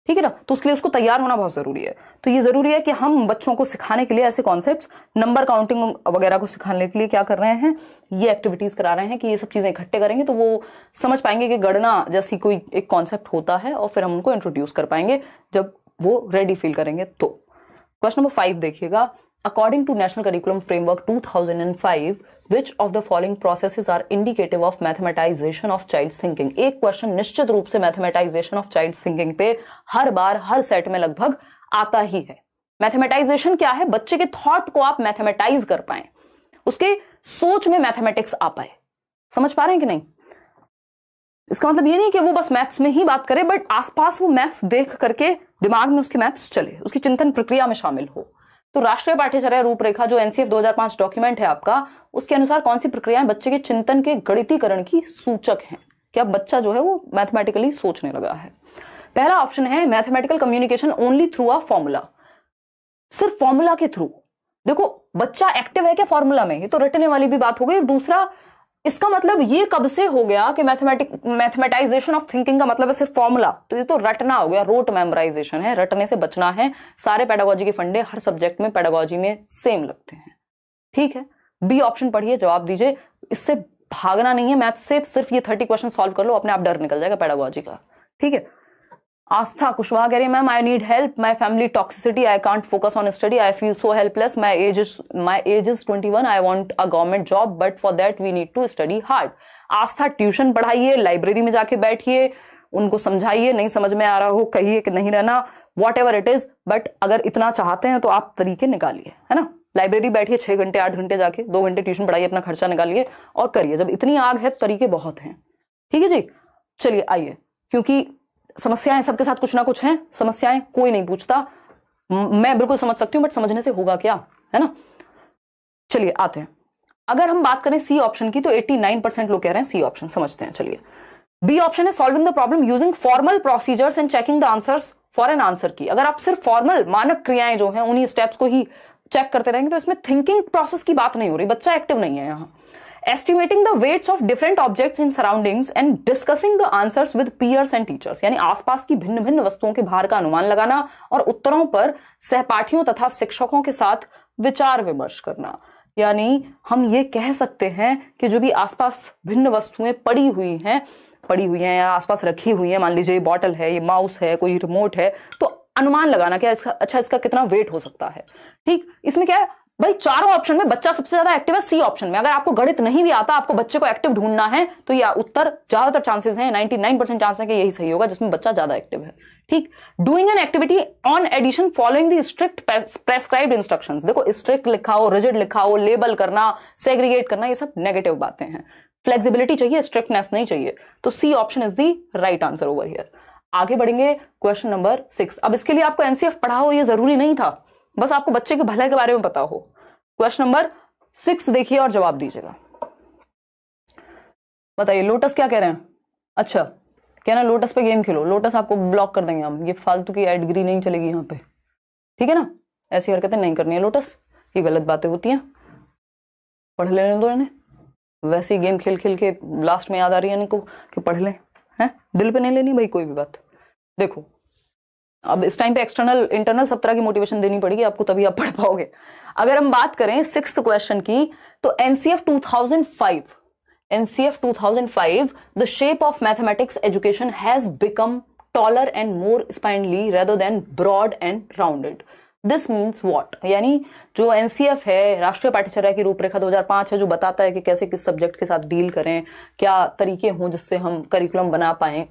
ठीक है ना। तो उसके लिए उसको तैयार होना बहुत जरूरी है। तो ये जरूरी है कि हम बच्चों को सिखाने के लिए ऐसे कॉन्सेप्ट्स, नंबर काउंटिंग वगैरह को सिखाने के लिए क्या कर रहे हैं, ये एक्टिविटीज करा रहे हैं कि ये सब चीजें इकट्ठे करेंगे तो वो समझ पाएंगे कि गणना जैसी कोई एक कॉन्सेप्ट होता है, और फिर हम उनको इंट्रोड्यूस कर पाएंगे जब वो रेडी फील करेंगे। तो क्वेश्चन नंबर 5 देखिएगा, according to national curriculum framework 2005 which of the following processes are indicative of mathematization of child's thinking। एक क्वेश्चन निश्चित रूप से mathematization of child's thinking पे हर बार हर सेट में लगभग आता ही है। मैथमेटाइजेशन क्या है, बच्चे के थॉट को आप मैथमेटाइज कर पाए, उसके सोच में मैथमेटिक्स आ पाए। समझ पा रहे हैं कि नहीं? इसका मतलब ये नहीं कि वो बस मैथ्स में ही बात करे, बट आसपास वो मैथ्स देख करके दिमाग में उसके मैथ्स चले, उसकी चिंतन प्रक्रिया में शामिल हो। तो राष्ट्रीय पाठ्यचर्या रूपरेखा जो एनसीएफ 2005 डॉक्यूमेंट है आपका, उसके अनुसार कौन सी प्रक्रियाएं बच्चे के चिंतन के गणितीकरण की सूचक हैं कि अब बच्चा जो है वो मैथमेटिकली सोचने लगा है। पहला ऑप्शन है mathematical communication only through a formula, सिर्फ फॉर्मूला के थ्रू। देखो बच्चा एक्टिव है क्या फॉर्मूला में, ये तो रटने वाली भी बात हो गई। और दूसरा, इसका मतलब ये कब से हो गया कि मैथमेटाइजेशन ऑफ थिंकिंग का मतलब है सिर्फ फॉर्मूला, तो ये तो रटना हो गया, रोट मेमोराइजेशन है, रटने से बचना है। सारे पेडागोजी के फंडे हर सब्जेक्ट में पेडागोजी में सेम लगते हैं, ठीक है। बी ऑप्शन पढ़िए, जवाब दीजिए, इससे भागना नहीं है मैथ से, सिर्फ ये 30 क्वेश्चन सॉल्व कर लो, अपने आप डर निकल जाएगा पेडागोजी का, ठीक है। आस्था कुशवाहा कह रही है ma'am, I need help, my family toxicity, I can't focus on study, I feel so helpless, my age is 21, I want a government job but for that we need to study hard. Aastha tuition पढ़ाइए, लाइब्रेरी में जाके बैठिए, उनको समझाइए, नहीं समझ में आ रहा हो कहिए कि नहीं रहना, what ever it is, but अगर इतना चाहते हैं तो आप तरीके निकालिए, है ना। लाइब्रेरी बैठिए 6 घंटे 8 घंटे जाके, 2 घंटे ट्यूशन पढ़ाइए, अपना खर्चा निकालिए और करिए। जब इतनी आग है तो तरीके बहुत हैं, ठीक है जी। चलिए आइए, क्योंकि समस्याएं सबके साथ कुछ ना कुछ हैं, समस्याएं कोई नहीं पूछता, मैं बिल्कुल समझ सकती हूं, बट समझने से होगा क्या, है ना। चलिए आते हैं, अगर हम बात करें सी ऑप्शन की तो 89% लोग कह रहे हैं सी ऑप्शन, समझते हैं। चलिए, बी ऑप्शन है solving the problem using formal procedures and checking the answers for an answer की। अगर आप सिर्फ फॉर्मल मानक क्रियाएं जो हैं उन्हीं स्टेप्स को ही चेक करते रहेंगे तो इसमें थिंकिंग प्रोसेस की बात नहीं हो रही, बच्चा एक्टिव नहीं है यहां। Estimating the weights of different objects in surroundings and discussing the answers with peers and teachers, यानी आसपास की भिन्न भिन्न वस्तुओं के भार का अनुमान लगाना और उत्तरों पर सहपाठियों तथा शिक्षकों के साथ विचार विमर्श करना। यानी हम ये कह सकते हैं कि जो भी आसपास भिन्न वस्तुएं पड़ी हुई हैं या आसपास रखी हुई हैं, मान लीजिए ये बॉटल है, ये माउस है, कोई रिमोट है, तो अनुमान लगाना क्या इसका कितना वेट हो सकता है, ठीक। इसमें क्या है भाई, चारों ऑप्शन में बच्चा सबसे ज्यादा एक्टिव है सी ऑप्शन में। अगर आपको गणित नहीं भी आता, आपको बच्चे को एक्टिव ढूंढना है, तो ये उत्तर ज्यादातर चांसेस हैं, 99% चांस है कि यही सही होगा जिसमें बच्चा ज्यादा एक्टिव है, ठीक। Doing an activity on addition following the strict prescribed instructions. देखो स्ट्रिक्ट लिखा हो, रिजिड लिखा हो, लेबल करना, सेग्रीगेट करना, ये सब नेगेटिव बातें हैं। फ्लेक्सिबिलिटी चाहिए, स्ट्रिक्टनेस नहीं चाहिए, तो C option is the right answer over here. आगे बढ़ेंगे, क्वेश्चन नंबर 6। अब इसके लिए आपको एनसीएफ पढ़ा हो ये जरूरी नहीं था, बस आपको बच्चे के भले के बारे में पता हो। क्वेश्चन नंबर 6 देखिए और जवाब दीजिएगा। बताइए लोटस क्या कह रहे हैं? अच्छा, कहना लोटस पे गेम खेलो, लोटस आपको ब्लॉक कर देंगे हम, ये फालतू की एडगिरी नहीं चलेगी यहाँ पे, ठीक है ना। ऐसी हरकतें नहीं करनी है लोटस, ये गलत बातें होती हैं, पढ़ लेने दो इन्हें। वैसे ही गेम खेल खेल के लास्ट में याद आ रही है इनको कि पढ़ लें, हैं, दिल पे नहीं लेनी भाई कोई भी बात। देखो अब इस टाइम पे एक्सटर्नल इंटरनल सब तरह की मोटिवेशन देनी पड़ेगी आपको, तभी आप पढ़ पाओगे। अगर हम बात करें 6th क्वेश्चन की, तो NCF 2005, the shape of mathematics education has become taller and more spindly rather than broad and rounded. This means what? यानी जो एनसीएफ है, राष्ट्रीय पाठ्यचर्या की रूपरेखा 2005 है, जो बताता है कि कैसे किस सब्जेक्ट के साथ डील करें, क्या तरीके हों जिससे हम करिकुलम बना पाएं,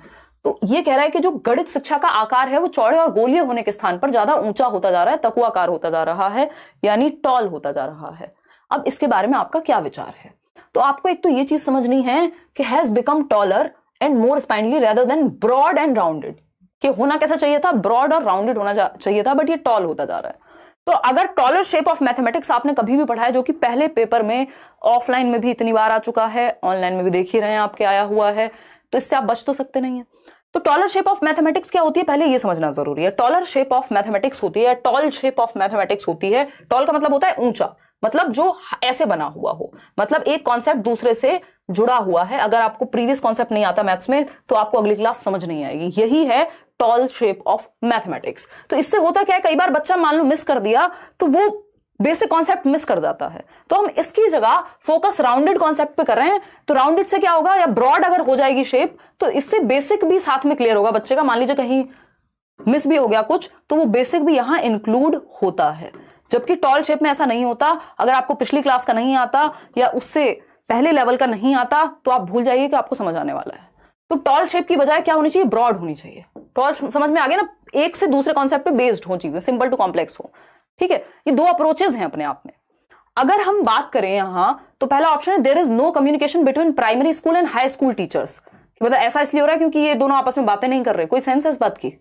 तो ये कह रहा है कि जो गणित शिक्षा का आकार है वो चौड़े और गोलीय होने के स्थान पर ज्यादा ऊंचा होता जा रहा है, तकुआकार होता जा रहा है, यानी टॉल होता जा रहा है। अब इसके बारे में आपका क्या विचार है? तो आपको एक तो ये चीज समझनी है कि has become taller and more spindly rather than broad and rounded, कि होना कैसा चाहिए था, ब्रॉड और राउंडेड होना चाहिए था, बट ये टॉल होता जा रहा है। तो अगर टॉलर शेप ऑफ मैथमेटिक्स आपने कभी भी पढ़ा है, जो कि पहले पेपर में ऑफलाइन में भी इतनी बार आ चुका है, ऑनलाइन में भी देख ही रहे हैं आपके आया हुआ है, तो इससे आप बच तो सकते नहीं है। तो टॉलर शेप ऑफ मैथमेटिक्स क्या होती है, पहले ये समझना जरूरी है। टॉलर शेप ऑफ मैथमेटिक्स होती है, टॉल शेप ऑफ मैथमेटिक्स होती है। टॉल का मतलब होता है ऊंचा, मतलब जो ऐसे बना हुआ हो, मतलब एक कॉन्सेप्ट दूसरे से जुड़ा हुआ है। अगर आपको प्रीवियस कॉन्सेप्ट नहीं आता मैथ्स में तो आपको अगली क्लास समझ नहीं आएगी। यही है टॉल शेप ऑफ मैथमेटिक्स। तो इससे होता क्या है, कई बार बच्चा मान लो मिस कर दिया तो वो बेसिक कॉन्सेप्ट मिस कर जाता है, तो हम इसकी जगह फोकस राउंडेड कॉन्सेप्ट पे कर रहे हैं। तो राउंडेड से क्या होगा, या ब्रॉड अगर हो जाएगी शेप, तो इससे बेसिक भी साथ में क्लियर होगा बच्चे का। मान लीजिए कहीं मिस भी हो गया कुछ, तो वो बेसिक भी यहां इंक्लूड होता है, जबकि टॉल शेप में ऐसा नहीं होता। अगर आपको पिछली क्लास का नहीं आता या उससे पहले लेवल का नहीं आता तो आप भूल जाइए कि आपको समझ आने वाला है। तो टॉल शेप की बजाय क्या होनी चाहिए, ब्रॉड होनी चाहिए। टॉल समझ में आ गया ना, एक से दूसरे कॉन्सेप्ट पे बेस्ड हो चीजें, सिंपल टू कॉम्प्लेक्स हो, ठीक है। ये दो अप्रोचेस हैं अपने आप में। अगर हम बात करें यहां, तो पहला ऑप्शन है there is no communication between primary school and high school teachers. मतलब ऐसा इसलिए हो रहा है क्योंकि ये दोनों आपस में बातें नहीं कर रहे, कोई सेंस है इस बात की।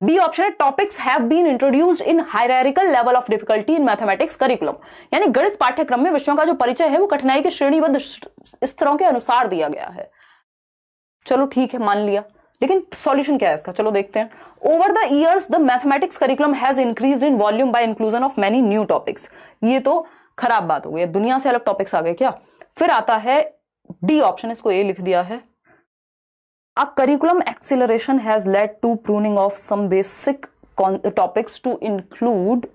बी ऑप्शन है topics have been introduced in hierarchical level of difficulty in mathematics curriculum, यानी गणित पाठ्यक्रम में विषयों का जो परिचय है वो कठिनाई के श्रेणीबद्ध स्तरों के अनुसार दिया गया है। चलो ठीक है, मान लिया, लेकिन सॉल्यूशन क्या है इसका, चलो देखते हैं। Over the years the mathematics curriculum has increased in volume by inclusion of many new topics. ये तो खराब बात हो गई, दुनिया से अलग टॉपिक्स आ गए क्या। फिर आता है डी ऑप्शन, इसको ए लिख दिया है, A curriculum acceleration has led to pruning of some basic topics to include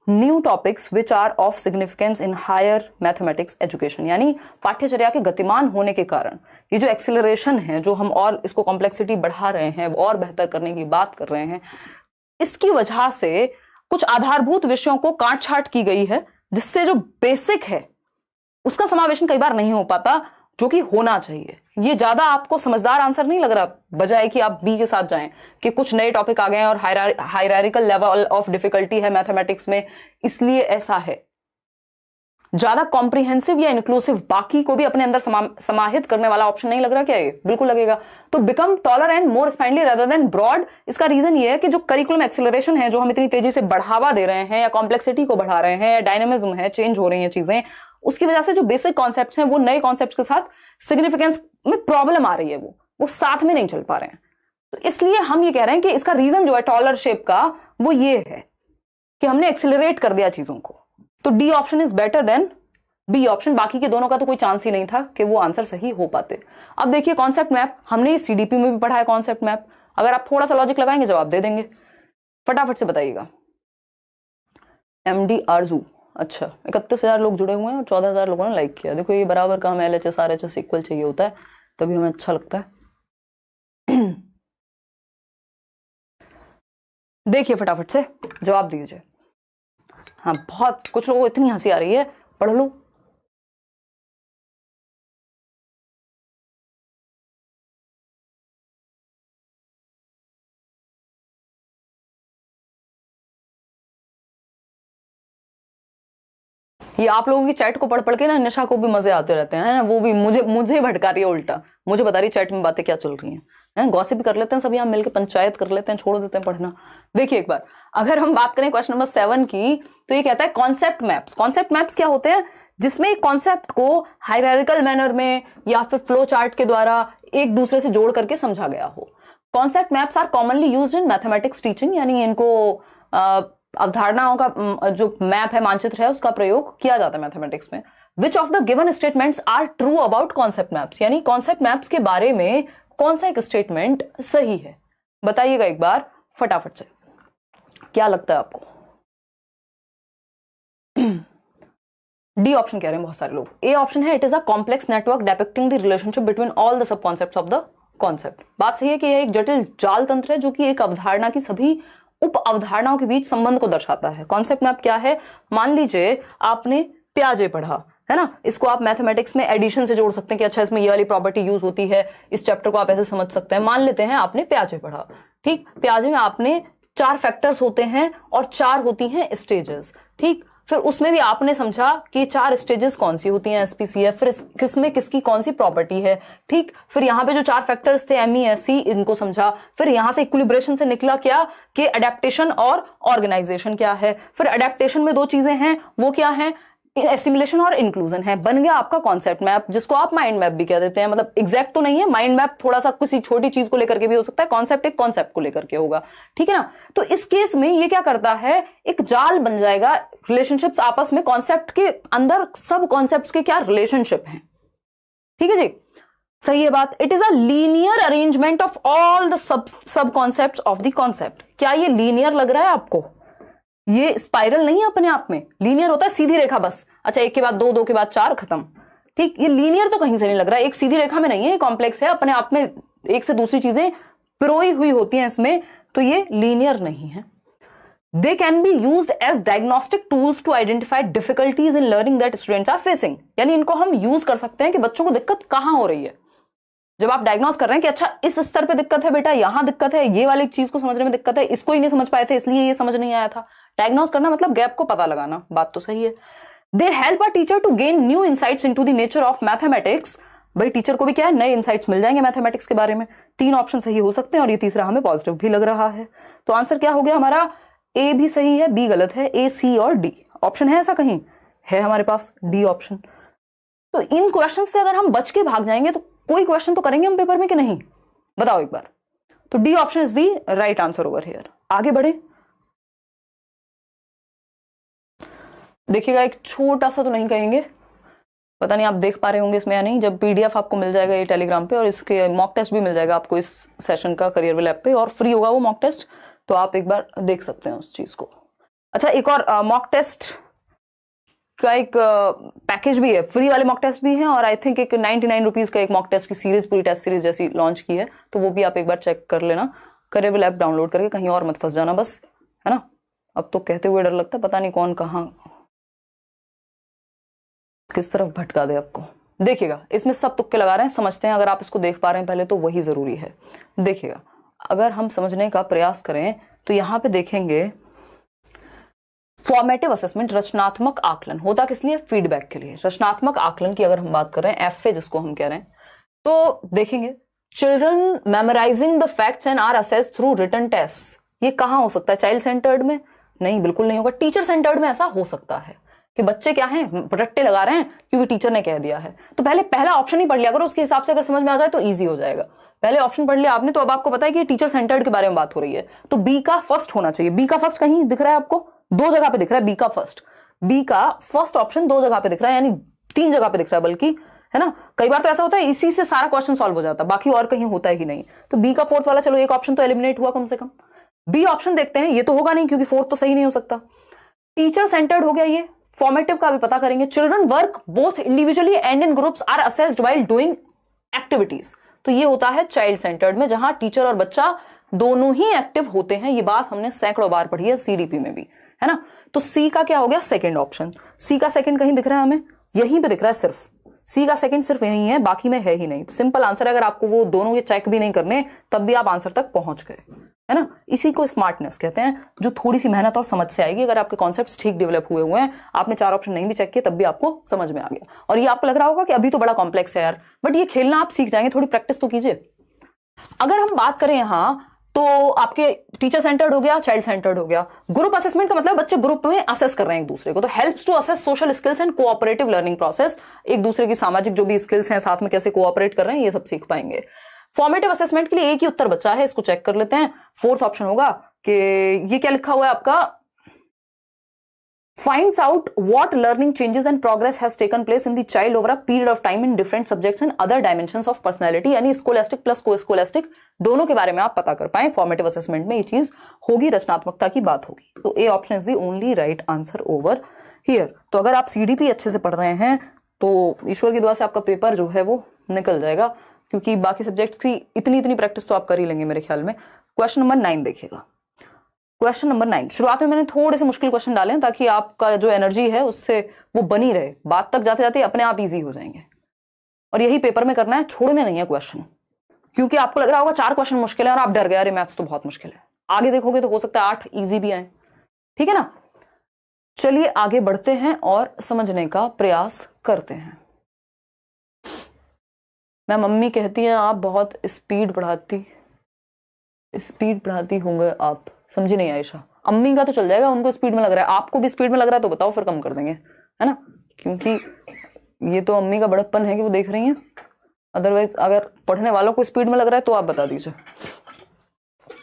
new topics which are of significance in higher mathematics education। यानी पाठ्यचर्या के गतिमान होने के कारण ये जो एक्सेलरेशन है, जो हम और इसको कॉम्प्लेक्सिटी बढ़ा रहे हैं और बेहतर करने की बात कर रहे हैं, इसकी वजह से कुछ आधारभूत विषयों को काट छाट की गई है, जिससे जो बेसिक है उसका समावेशन कई बार नहीं हो पाता, जो कि होना चाहिए। ये ज्यादा आपको समझदार आंसर नहीं लग रहा, बजाय कि आप बी के साथ जाएं कि कुछ नए टॉपिक आ गए हैं और हायरार्किकल लेवल ऑफ डिफिकल्टी है मैथमेटिक्स में, इसलिए ऐसा है। ज्यादा कॉम्प्रिहेंसिव या इंक्लूसिव, बाकी को भी अपने अंदर समाहित करने वाला ऑप्शन नहीं लग रहा क्या ये? बिल्कुल लगेगा। तो become taller and more spindly rather than broad, इसका रीजन ये है कि जो करिकुलम एक्सेलरेशन है, जो हम इतनी तेजी से बढ़ावा दे रहे हैं या कॉम्प्लेक्सिटी को बढ़ा रहे हैं या डायनेमिज्म है, चेंज हो रही हैं चीजें, उसकी वजह से जो बेसिक कॉन्सेप्ट्स हैं वो नए कॉन्सेप्ट्स के साथ सिग्निफिकेंस में प्रॉब्लम आ रही है, वो साथ में नहीं चल पा रहे हैं। तो इसलिए हम ये कह रहे हैं कि इसका रीजन जो है टॉलर शेप का, वो ये है कि हमने एक्सेलरेट कर दिया चीजों को। तो D option is better than B option. बाकी के दोनों का तो कोई चांस ही नहीं था कि वो आंसर सही हो पाते। अब देखिए कॉन्सेप्ट मैप, हमने सीडीपी में भी पढ़ा है कॉन्सेप्ट मैप। अगर आप थोड़ा सा लॉजिक लगाएंगे जवाब दे देंगे। फटाफट से बताइएगा। एमडी आरजू, अच्छा 31,000 लोग जुड़े हुए हैं और 14,000 लोगों ने लाइक किया। देखो ये बराबर का हमें LHS RHS इक्वल चाहिए होता है, तभी हमें अच्छा लगता है। देखिए फटाफट से जवाब दीजिए। हाँ, बहुत कुछ लोगों को इतनी हंसी आ रही है, पढ़ लो। ये आप लोगों की चैट को पढ़ पढ़ के ना निशा को भी मजे आते रहते हैं ना, वो भी मुझे भटका रही है उल्टा, मुझे बता रही है चैट में बातें क्या चल रही हैं। गॉसिप कर लेते हैं सभी, हम मिलकर पंचायत कर लेते हैं, छोड़ देते हैं पढ़ना। देखिए एक बार अगर हम बात करें क्वेश्चन नंबर 7 की, तो ये कहता है कॉन्सेप्ट मैप्स। कॉन्सेप्ट मैप्स क्या होते हैं? जिसमें एक कॉन्सेप्ट को हायरार्किकल मैनर में या फिर फ्लो चार्ट के द्वारा एक दूसरे से जोड़ करके समझा गया हो। Concept maps are commonly used in mathematics teaching, यानी इनको अवधारणाओं का जो मैप है, मानचित्र है, उसका प्रयोग किया जाता है मैथमेटिक्स में। Which of the given statements are true about concept maps, यानी कॉन्सेप्ट मैप्स के बारे में कौन सा एक स्टेटमेंट सही है, बताइएगा एक बार फटाफट से। क्या लगता है आपको? डी ऑप्शन कह रहे हैं बहुत सारे लोग। ए ऑप्शन है, it is a complex network depicting the relationship between all the sub concepts of the concept. बात सही है कि यह एक जटिल जाल तंत्र है जो कि एक अवधारणा की सभी उप अवधारणाओं के बीच संबंध को दर्शाता है। कॉन्सेप्ट मैप क्या है? मान लीजिए आपने प्याजे पढ़ा है ना, इसको आप मैथमेटिक्स में एडिशन से जोड़ सकते हैं कि अच्छा इसमें ये वाली प्रॉपर्टी यूज होती है, इस चैप्टर को आप ऐसे समझ सकते हैं। मान लेते हैं आपने प्याजे पढ़ा, ठीक, प्याजे में आपने 4 फैक्टर्स होते हैं और 4 होती हैं स्टेजेस, ठीक। फिर उसमें भी आपने समझा कि 4 स्टेजेस कौन सी होती हैं, एसपीसीएफ, फिर किसमें किसकी कौन सी प्रॉपर्टी है, ठीक। फिर यहाँ पे जो 4 फैक्टर्स थे एमईएससी, इनको समझा। फिर यहां से इक्विलिब्रेशन से निकला क्या कि अडेप्टेशन और ऑर्गेनाइजेशन क्या है। फिर अडेप्टेशन में 2 चीजें हैं, वो क्या है? एसिमिलेशन और इंक्लूजन है। बन गया आपका कॉन्सेप्ट मैप, जिसको आप माइंड मैप भी कह देते हैं। मतलब एग्जैक्ट तो नहीं है, माइंड मैप थोड़ा सा किसी छोटी चीज को लेकर के भी हो सकता है, कॉन्सेप्ट एक कॉन्सेप्ट को लेकर के होगा, ठीक है ना। तो इस केस में ये क्या करता है, एक जाल बन जाएगा रिलेशनशिप्स आपस में, कॉन्सेप्ट के अंदर सब कॉन्सेप्ट्स के क्या रिलेशनशिप है, ठीक है जी, सही है बात। It is a linear arrangement of all the sub concepts of the concept. क्या ये लीनियर लग रहा है आपको? ये स्पाइरल नहीं है अपने आप में, लीनियर होता है सीधी रेखा बस, अच्छा 1 के बाद 2, 2 के बाद 4, खत्म, ठीक। ये लीनियर तो कहीं से नहीं लग रहा है, एक सीधी रेखा में नहीं है, कॉम्प्लेक्स है अपने आप में, एक से दूसरी चीजें पिरोई हुई होती हैं इसमें, तो ये लीनियर नहीं है। They can be used as diagnostic tools to identify difficulties in learning that students are facing. यानी इनको हम यूज कर सकते हैं कि बच्चों को दिक्कत कहां हो रही है। जब आप डायग्नोस कर रहे हैं कि अच्छा इस स्तर पे दिक्कत है बेटा, यहां दिक्कत है, ये वाली चीज को समझने में दिक्कत है, इसको ही नहीं समझ पाए थे इसलिए ये समझ नहीं आया था। डायग्नोस करना मतलब गैप को पता लगाना, बात तो सही है। They help a teacher to gain new insights into the nature of mathematics. भाई टीचर को भी क्या है, नए इनसाइट्स मिल जाएंगे मैथमेटिक्स के बारे में। 3 ऑप्शन सही हो सकते हैं और ये तीसरा हमें पॉजिटिव भी लग रहा है। तो आंसर क्या हो गया हमारा? ए भी सही है, बी गलत है, ए, सी और डी। ऑप्शन है ऐसा कहीं? है हमारे पास डी ऑप्शन। तो इन क्वेश्चन से अगर हम बच के भाग जाएंगे तो कोई क्वेश्चन तो करेंगे हम पेपर में कि नहीं, बताओ एक बार। तो D option is the right answer over here. आगे बढ़े, देखिएगा एक छोटा सा तो नहीं कहेंगे, पता नहीं आप देख पा रहे होंगे इसमें या नहीं। जब पीडीएफ आपको मिल जाएगा ये टेलीग्राम पे, और इसके मॉक टेस्ट भी मिल जाएगा आपको इस सेशन का करियर ऐप पे, और फ्री होगा वो मॉक टेस्ट, तो आप एक बार देख सकते हैं उस चीज को। अच्छा एक और मॉक टेस्ट का एक पैकेज भी है, फ्री वाले मॉक टेस्ट भी हैं, और आई थिंक एक 99 रुपीज का एक मॉक टेस्ट की सीरीज, पूरी टेस्ट सीरीज जैसी लॉन्च की है, तो वो भी आप एक बार चेक कर लेना। करियर ऐप डाउनलोड करके कहीं और मत फंस जाना बस, है ना। अब तो कहते हुए डर लगता है, पता नहीं कौन कहां किस तरफ भटका दे आपको। देखिएगा इसमें सब तुक्के लगा रहे हैं, समझते हैं। अगर आप इसको देख पा रहे हैं पहले तो वही जरूरी है। देखिएगा अगर हम समझने का प्रयास करें तो यहां पे देखेंगे फॉर्मेटिव असेसमेंट, रचनात्मक आकलन होता किस लिए? फीडबैक के लिए। रचनात्मक आकलन की अगर हम बात कर रहे हैं, एफए जिसको हम कह रहे हैं, तो देखेंगे children memorising the facts and are assessed through written test. ये कहां हो सकता है? चाइल्ड सेंटर्ड में? नहीं, बिल्कुल नहीं होगा। टीचर सेंटर्ड में ऐसा हो सकता है कि बच्चे क्या हैं, रट्टे लगा रहे हैं क्योंकि टीचर ने कह दिया है। तो पहले पहला ऑप्शन ही पढ़ लिया करो, उसके हिसाब से अगर समझ में आ जाए तो ईजी हो जाएगा। पहले ऑप्शन पढ़ लिया आपने, तो अब आपको पता है कि टीचर सेंटर्ड के बारे में बात हो रही है, तो बी का फर्स्ट होना चाहिए। बी का फर्स्ट कहीं दिख रहा है आपको? 2 जगह पे दिख रहा है बी का फर्स्ट। बी का फर्स्ट ऑप्शन 2 जगह पे दिख रहा है, यानी 3 जगह पे दिख रहा है बल्कि, है ना। कई बार तो ऐसा होता है इसी से सारा क्वेश्चन सॉल्व हो जाता है, बाकी और कहीं होता ही नहीं। तो बी का 4th वाला, चलो एक ऑप्शन तो एलिमिनेट हुआ कम से कम। बी ऑप्शन देखते हैं, ये तो होगा नहीं क्योंकि 4th तो सही नहीं हो सकता। टीचर सेंटर्ड हो गया ये। फॉर्मेटिव का भी पता करेंगे, children work both individually and in groups are assessed while doing activities. तो ये होता है चाइल्ड सेंटर्ड में, जहां टीचर और बच्चा दोनों ही एक्टिव होते हैं। ये बात हमने सैकड़ों बार पढ़ी है सीडीपी में भी, है ना। तो सी का क्या हो गया? Second option. सी का सेकंड कहीं दिख रहा है हमें? यहीं पे दिख रहा है सिर्फ, सी का सेकंड सिर्फ यहीं है, बाकी में है ही नहीं। सिंपल आंसर है, अगर आपको वो दोनों ये चेक भी नहीं करने तब भी आप आंसर तक पहुंच गए, है ना। इसी को स्मार्टनेस कहते हैं, जो थोड़ी सी मेहनत और समझ से आएगी। अगर आपके कॉन्सेप्ट्स ठीक डेवलप हुए हैं, आपने 4 ऑप्शन नहीं भी चेक किए तब भी आपको समझ में आ गया। और ये आपको लग रहा होगा कि अभी तो बड़ा कॉम्प्लेक्स है यार, बट ये खेलना आप सीख जाएंगे, थोड़ी प्रैक्टिस तो कीजिए। अगर हम बात करें यहां, तो आपके टीचर सेंटर्ड हो गया, चाइल्ड सेंटर्ड हो गया। ग्रुप असेसमेंट का मतलब बच्चे ग्रुप में असेस कर रहे हैं एक दूसरे को, तो helps to assess social skills and cooperative learning process. एक दूसरे की सामाजिक जो भी स्किल्स हैं, साथ में कैसे कोऑपरेट कर रहे हैं, ये सब सीख पाएंगे। फॉर्मेटिव असेसमेंट के लिए एक ही उत्तर बचा है, इसको चेक कर लेते हैं। 4th ऑप्शन होगा कि ये क्या लिखा हुआ है आपका, finds out what learning changes and progress has taken place in the child over a period of time in different subjects and other dimensions of personality, यानी स्कोलास्टिक प्लस को स्कोलास्टिक दोनों के बारे में आप पता कर पाए। फॉर्मेटिव असेसमेंट में ये चीज होगी, रचनात्मकता की बात होगी। तो A option is the only right answer over here. तो अगर आप सीडीपी अच्छे से पढ़ रहे हैं तो ईश्वर की दुआ से आपका पेपर जो है वो निकल जाएगा, क्योंकि बाकी सब्जेक्ट्स की इतनी प्रैक्टिस तो आप कर ही लेंगे मेरे ख्याल में। क्वेश्चन नंबर 9 देखिएगा। क्वेश्चन नंबर 9, शुरुआत में मैंने थोड़े से मुश्किल क्वेश्चन डाले ताकि आपका जो एनर्जी है उससे वो बनी रहे, बात तक जाते जाते अपने आप इजी हो जाएंगे। और यही पेपर में करना है, छोड़ने नहीं है क्वेश्चन, क्योंकि आपको लग रहा होगा 4 क्वेश्चन मुश्किल है और आप डर गए, अरे मैथ्स तो बहुत मुश्किल है। आगे देखोगे तो हो सकता है 8 इजी भी आए, ठीक है ना। चलिए आगे बढ़ते हैं और समझने का प्रयास करते हैं। मैं मम्मी कहती हैं आप बहुत स्पीड बढ़ाती होंगे आप, समझी नहीं आयशा। अम्मी का तो चल जाएगा, उनको स्पीड में लग रहा है, आपको भी स्पीड में लग रहा है तो बताओ, फिर कम कर देंगे, है ना। क्योंकि ये तो अम्मी का बड़प्पन है कि वो देख रही हैं। अदरवाइज अगर पढ़ने वालों को स्पीड में लग रहा है तो आप बता दीजिए।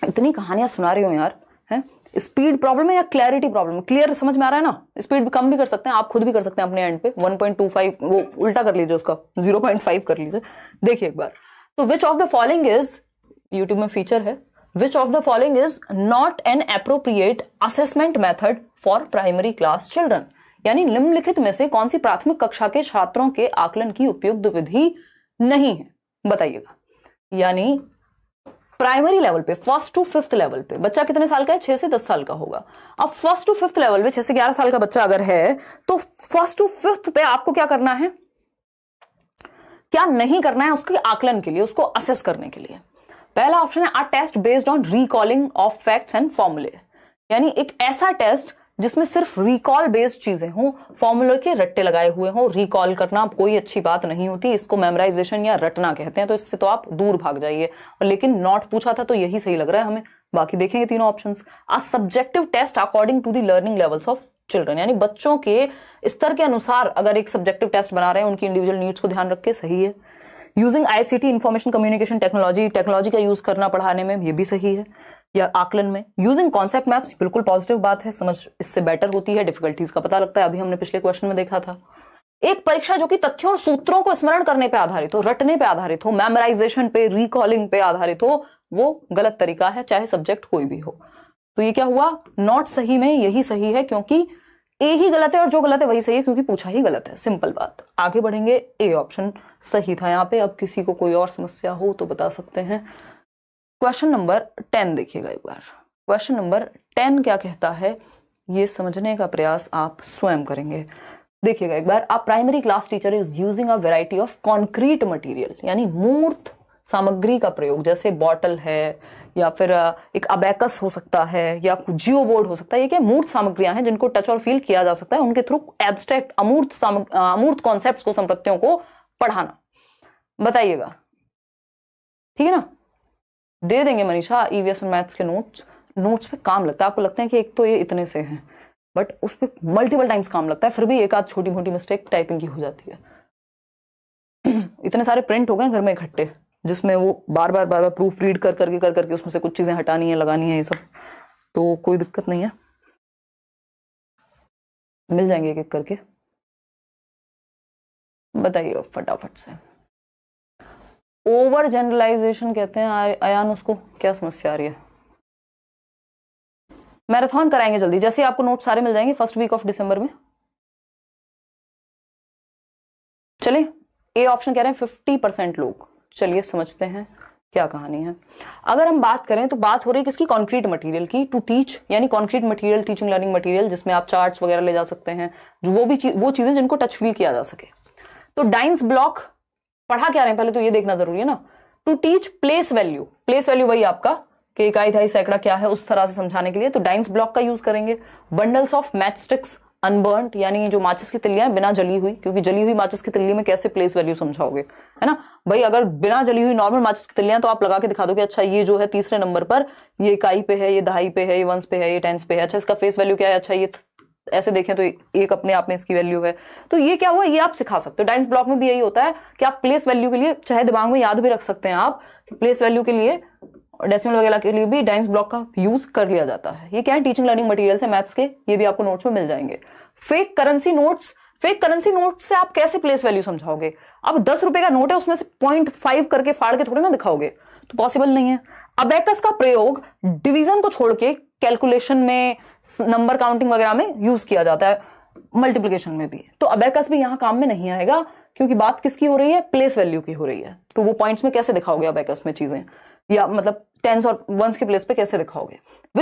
इतनी कहानियां सुना रही हो यार, है स्पीड प्रॉब्लम है या क्लैरिटी प्रॉब्लम? क्लियर समझ में आ रहा है ना। स्पीड कम भी कर सकते हैं, आप खुद भी कर सकते हैं अपने एंड पे। 1.25 वो उल्टा कर लीजिए, उसका 0.5 कर लीजिए। देखिए एक बार, तो विच of the following is, YouTube में फीचर है, Which of the following is not an appropriate assessment method for primary class children? यानी निम्नलिखित में से कौन सी प्राथमिक कक्षा के छात्रों के आकलन की उपयुक्त विधि नहीं है, बताइएगा। यानी प्राइमरी लेवल पे, 1st to 5th लेवल पे बच्चा कितने साल का है? 6 से 10 साल का होगा। अब 1st to 5th लेवल पे 6 से 11 साल का बच्चा अगर है तो 1st to 5th पे आपको क्या करना है, क्या नहीं करना है उसके आकलन के लिए, उसको असेस करने के लिए। पहला ऑप्शन है a test based on recalling of facts and formulae, यानी एक ऐसा टेस्ट जिसमें सिर्फ रिकॉल बेस्ड चीजें हों, फॉर्मूले के रट्टे लगाए हुए हों। रिकॉल करना कोई अच्छी बात नहीं होती, इसको मेमोराइजेशन या रटना कहते हैं, तो इससे तो आप दूर भाग जाइए। लेकिन नॉट पूछा था तो यही सही लग रहा है हमें। बाकी देखेंगे तीनों options. A subjective test according to the learning levels of children, यानी बच्चों के स्तर के अनुसार अगर एक सब्जेक्टिव टेस्ट बना रहे हैं, उनकी इंडिविजुअल नीड्स को ध्यान रख के, सही है। Using ICT information communication technology का यूज करना पढ़ाने में, ये भी सही है, या आकलन में। यूजिंग कॉन्सेप्ट मैप्स, बिल्कुल पॉजिटिव बात है, समझ इससे बेटर होती है, डिफिकल्टीज का पता लगता है, अभी हमने पिछले क्वेश्चन में देखा था। एक परीक्षा जो कि तथ्यों और सूत्रों को स्मरण करने पे आधारित हो, रटने पे आधारित हो, मेमोराइजेशन पे, रिकॉलिंग पे आधारित हो, वो गलत तरीका है, चाहे सब्जेक्ट कोई भी हो। तो ये क्या हुआ, नॉट सही में यही सही है, क्योंकि ए ही गलत है और जो गलत है वही सही है, क्योंकि पूछा ही गलत है, सिंपल बात। आगे बढ़ेंगे, ए ऑप्शन सही था यहाँ पे। अब किसी को कोई और समस्या हो तो बता सकते हैं। क्वेश्चन नंबर 10 देखिएगा एक बार। क्वेश्चन नंबर 10 क्या कहता है, ये समझने का प्रयास आप स्वयं करेंगे। देखिएगा एक बार, a primary class teacher is using a variety of concrete material, यानी मूर्त सामग्री का प्रयोग, जैसे बॉटल है या फिर एक अबैकस हो सकता है या जियो बोर्ड हो सकता है। ये क्या मूर्त सामग्रियां हैं जिनको टच और फील किया जा सकता है, उनके थ्रू एब्स्ट्रैक्ट अमूर्त कॉन्सेप्ट्स को, संपत्तियों को पढ़ाना। बताइएगा, ठीक है ना। दे देंगे मनीषा EVS और मैथ्स के नोट्स पे काम लगता है। आपको लगता है कि एक तो ये इतने से हैं, बट उस पर मल्टीपल टाइम्स काम लगता है, फिर भी एक आध छोटी मोटी मिस्टेक टाइपिंग की हो जाती है। इतने सारे प्रिंट हो गए घर में इकट्ठे, जिसमें वो बार बार प्रूफ रीड कर करके उसमें से कुछ चीजें हटानी है, लगानी है, ये सब, तो कोई दिक्कत नहीं है, मिल जाएंगे एक एक करके। बताइए फटाफट से। ओवर जनरलाइजेशन कहते हैं अयान, उसको क्या समस्या आ रही है? मैराथन कराएंगे जल्दी, जैसे आपको नोट सारे मिल जाएंगे 1st वीक ऑफ दिसंबर में। चलिए, ए ऑप्शन कह रहे हैं 50% लोग। चलिए समझते हैं क्या कहानी है। अगर हम बात करें तो बात हो रही है किसकी, कॉन्क्रीट मटेरियल की। टू टीच, यानी concrete material, teaching learning material, जिसमें आप चार्ट्स वगैरह ले जा सकते हैं, जो वो चीजें जिनको टच फील किया जा सके। तो डाइंस ब्लॉक पढ़ा क्या रहे हैं पहले तो ये देखना जरूरी है ना। To teach place value, place value वही आपका कि इकाई, दहाई, सैकड़ा क्या है, उस तरह से समझाने के लिए तो डाइंस ब्लॉक का यूज करेंगे। Bundles of match sticks unburned, यानी जो माचिस की तिल्लियां बिना जली हुई, क्योंकि जली हुई माचिस की तिल्ली में कैसे प्लेस वैल्यू समझाओगे, है ना भाई। अगर बिना जली हुई नॉर्मल माचिस की तिल्लियां तो आप लगा के दिखा दो कि अच्छा ये जो है 3रे नंबर पर ये इकाई पे है, ये दहाई पे है, ये वंस पे है, ये टेंस पे है, अच्छा इसका फेस वैल्यू क्या है, अच्छा ये ऐसे देखें तो एक अपने आप में इसकी वैल्यू है। तो ये क्या हुआ, ये आप सिखा सकते हो। डाइंस ब्लॉक में भी यही होता है कि आप प्लेस वैल्यू के लिए, चाहे दिमाग में याद भी रख सकते हैं आप कि प्लेस वैल्यू के लिए डेसिमल वगैरह के लिए भी डाइस ब्लॉक का यूज कर लिया जाता है। ये क्या है, टीचिंग लर्निंग मटेरियल्स है मैथ्स के, ये भी आपको नोट्स में मिल जाएंगे। Fake currency notes, fake currency note से आप कैसे प्लेस वैल्यू समझाओगे? अब 10 रुपए का नोट है, उसमें से 0.5 करके फाड़ के थोड़े ना दिखाओगे, तो पॉसिबल नहीं है। अबेकस का प्रयोग डिवीजन को छोड़ के कैलकुलेशन में, नंबर काउंटिंग वगैरह में यूज किया जाता है, मल्टीप्लिकेशन में भी। तो अबेकस भी यहां काम में नहीं आएगा, क्योंकि बात किसकी हो रही है, प्लेस वैल्यू की हो रही है। तो वो पॉइंट्स में कैसे दिखाओगे अबेकस में चीजें, या मतलब टेंस और वंस के प्लेस पे कैसे दिखाओगे? विच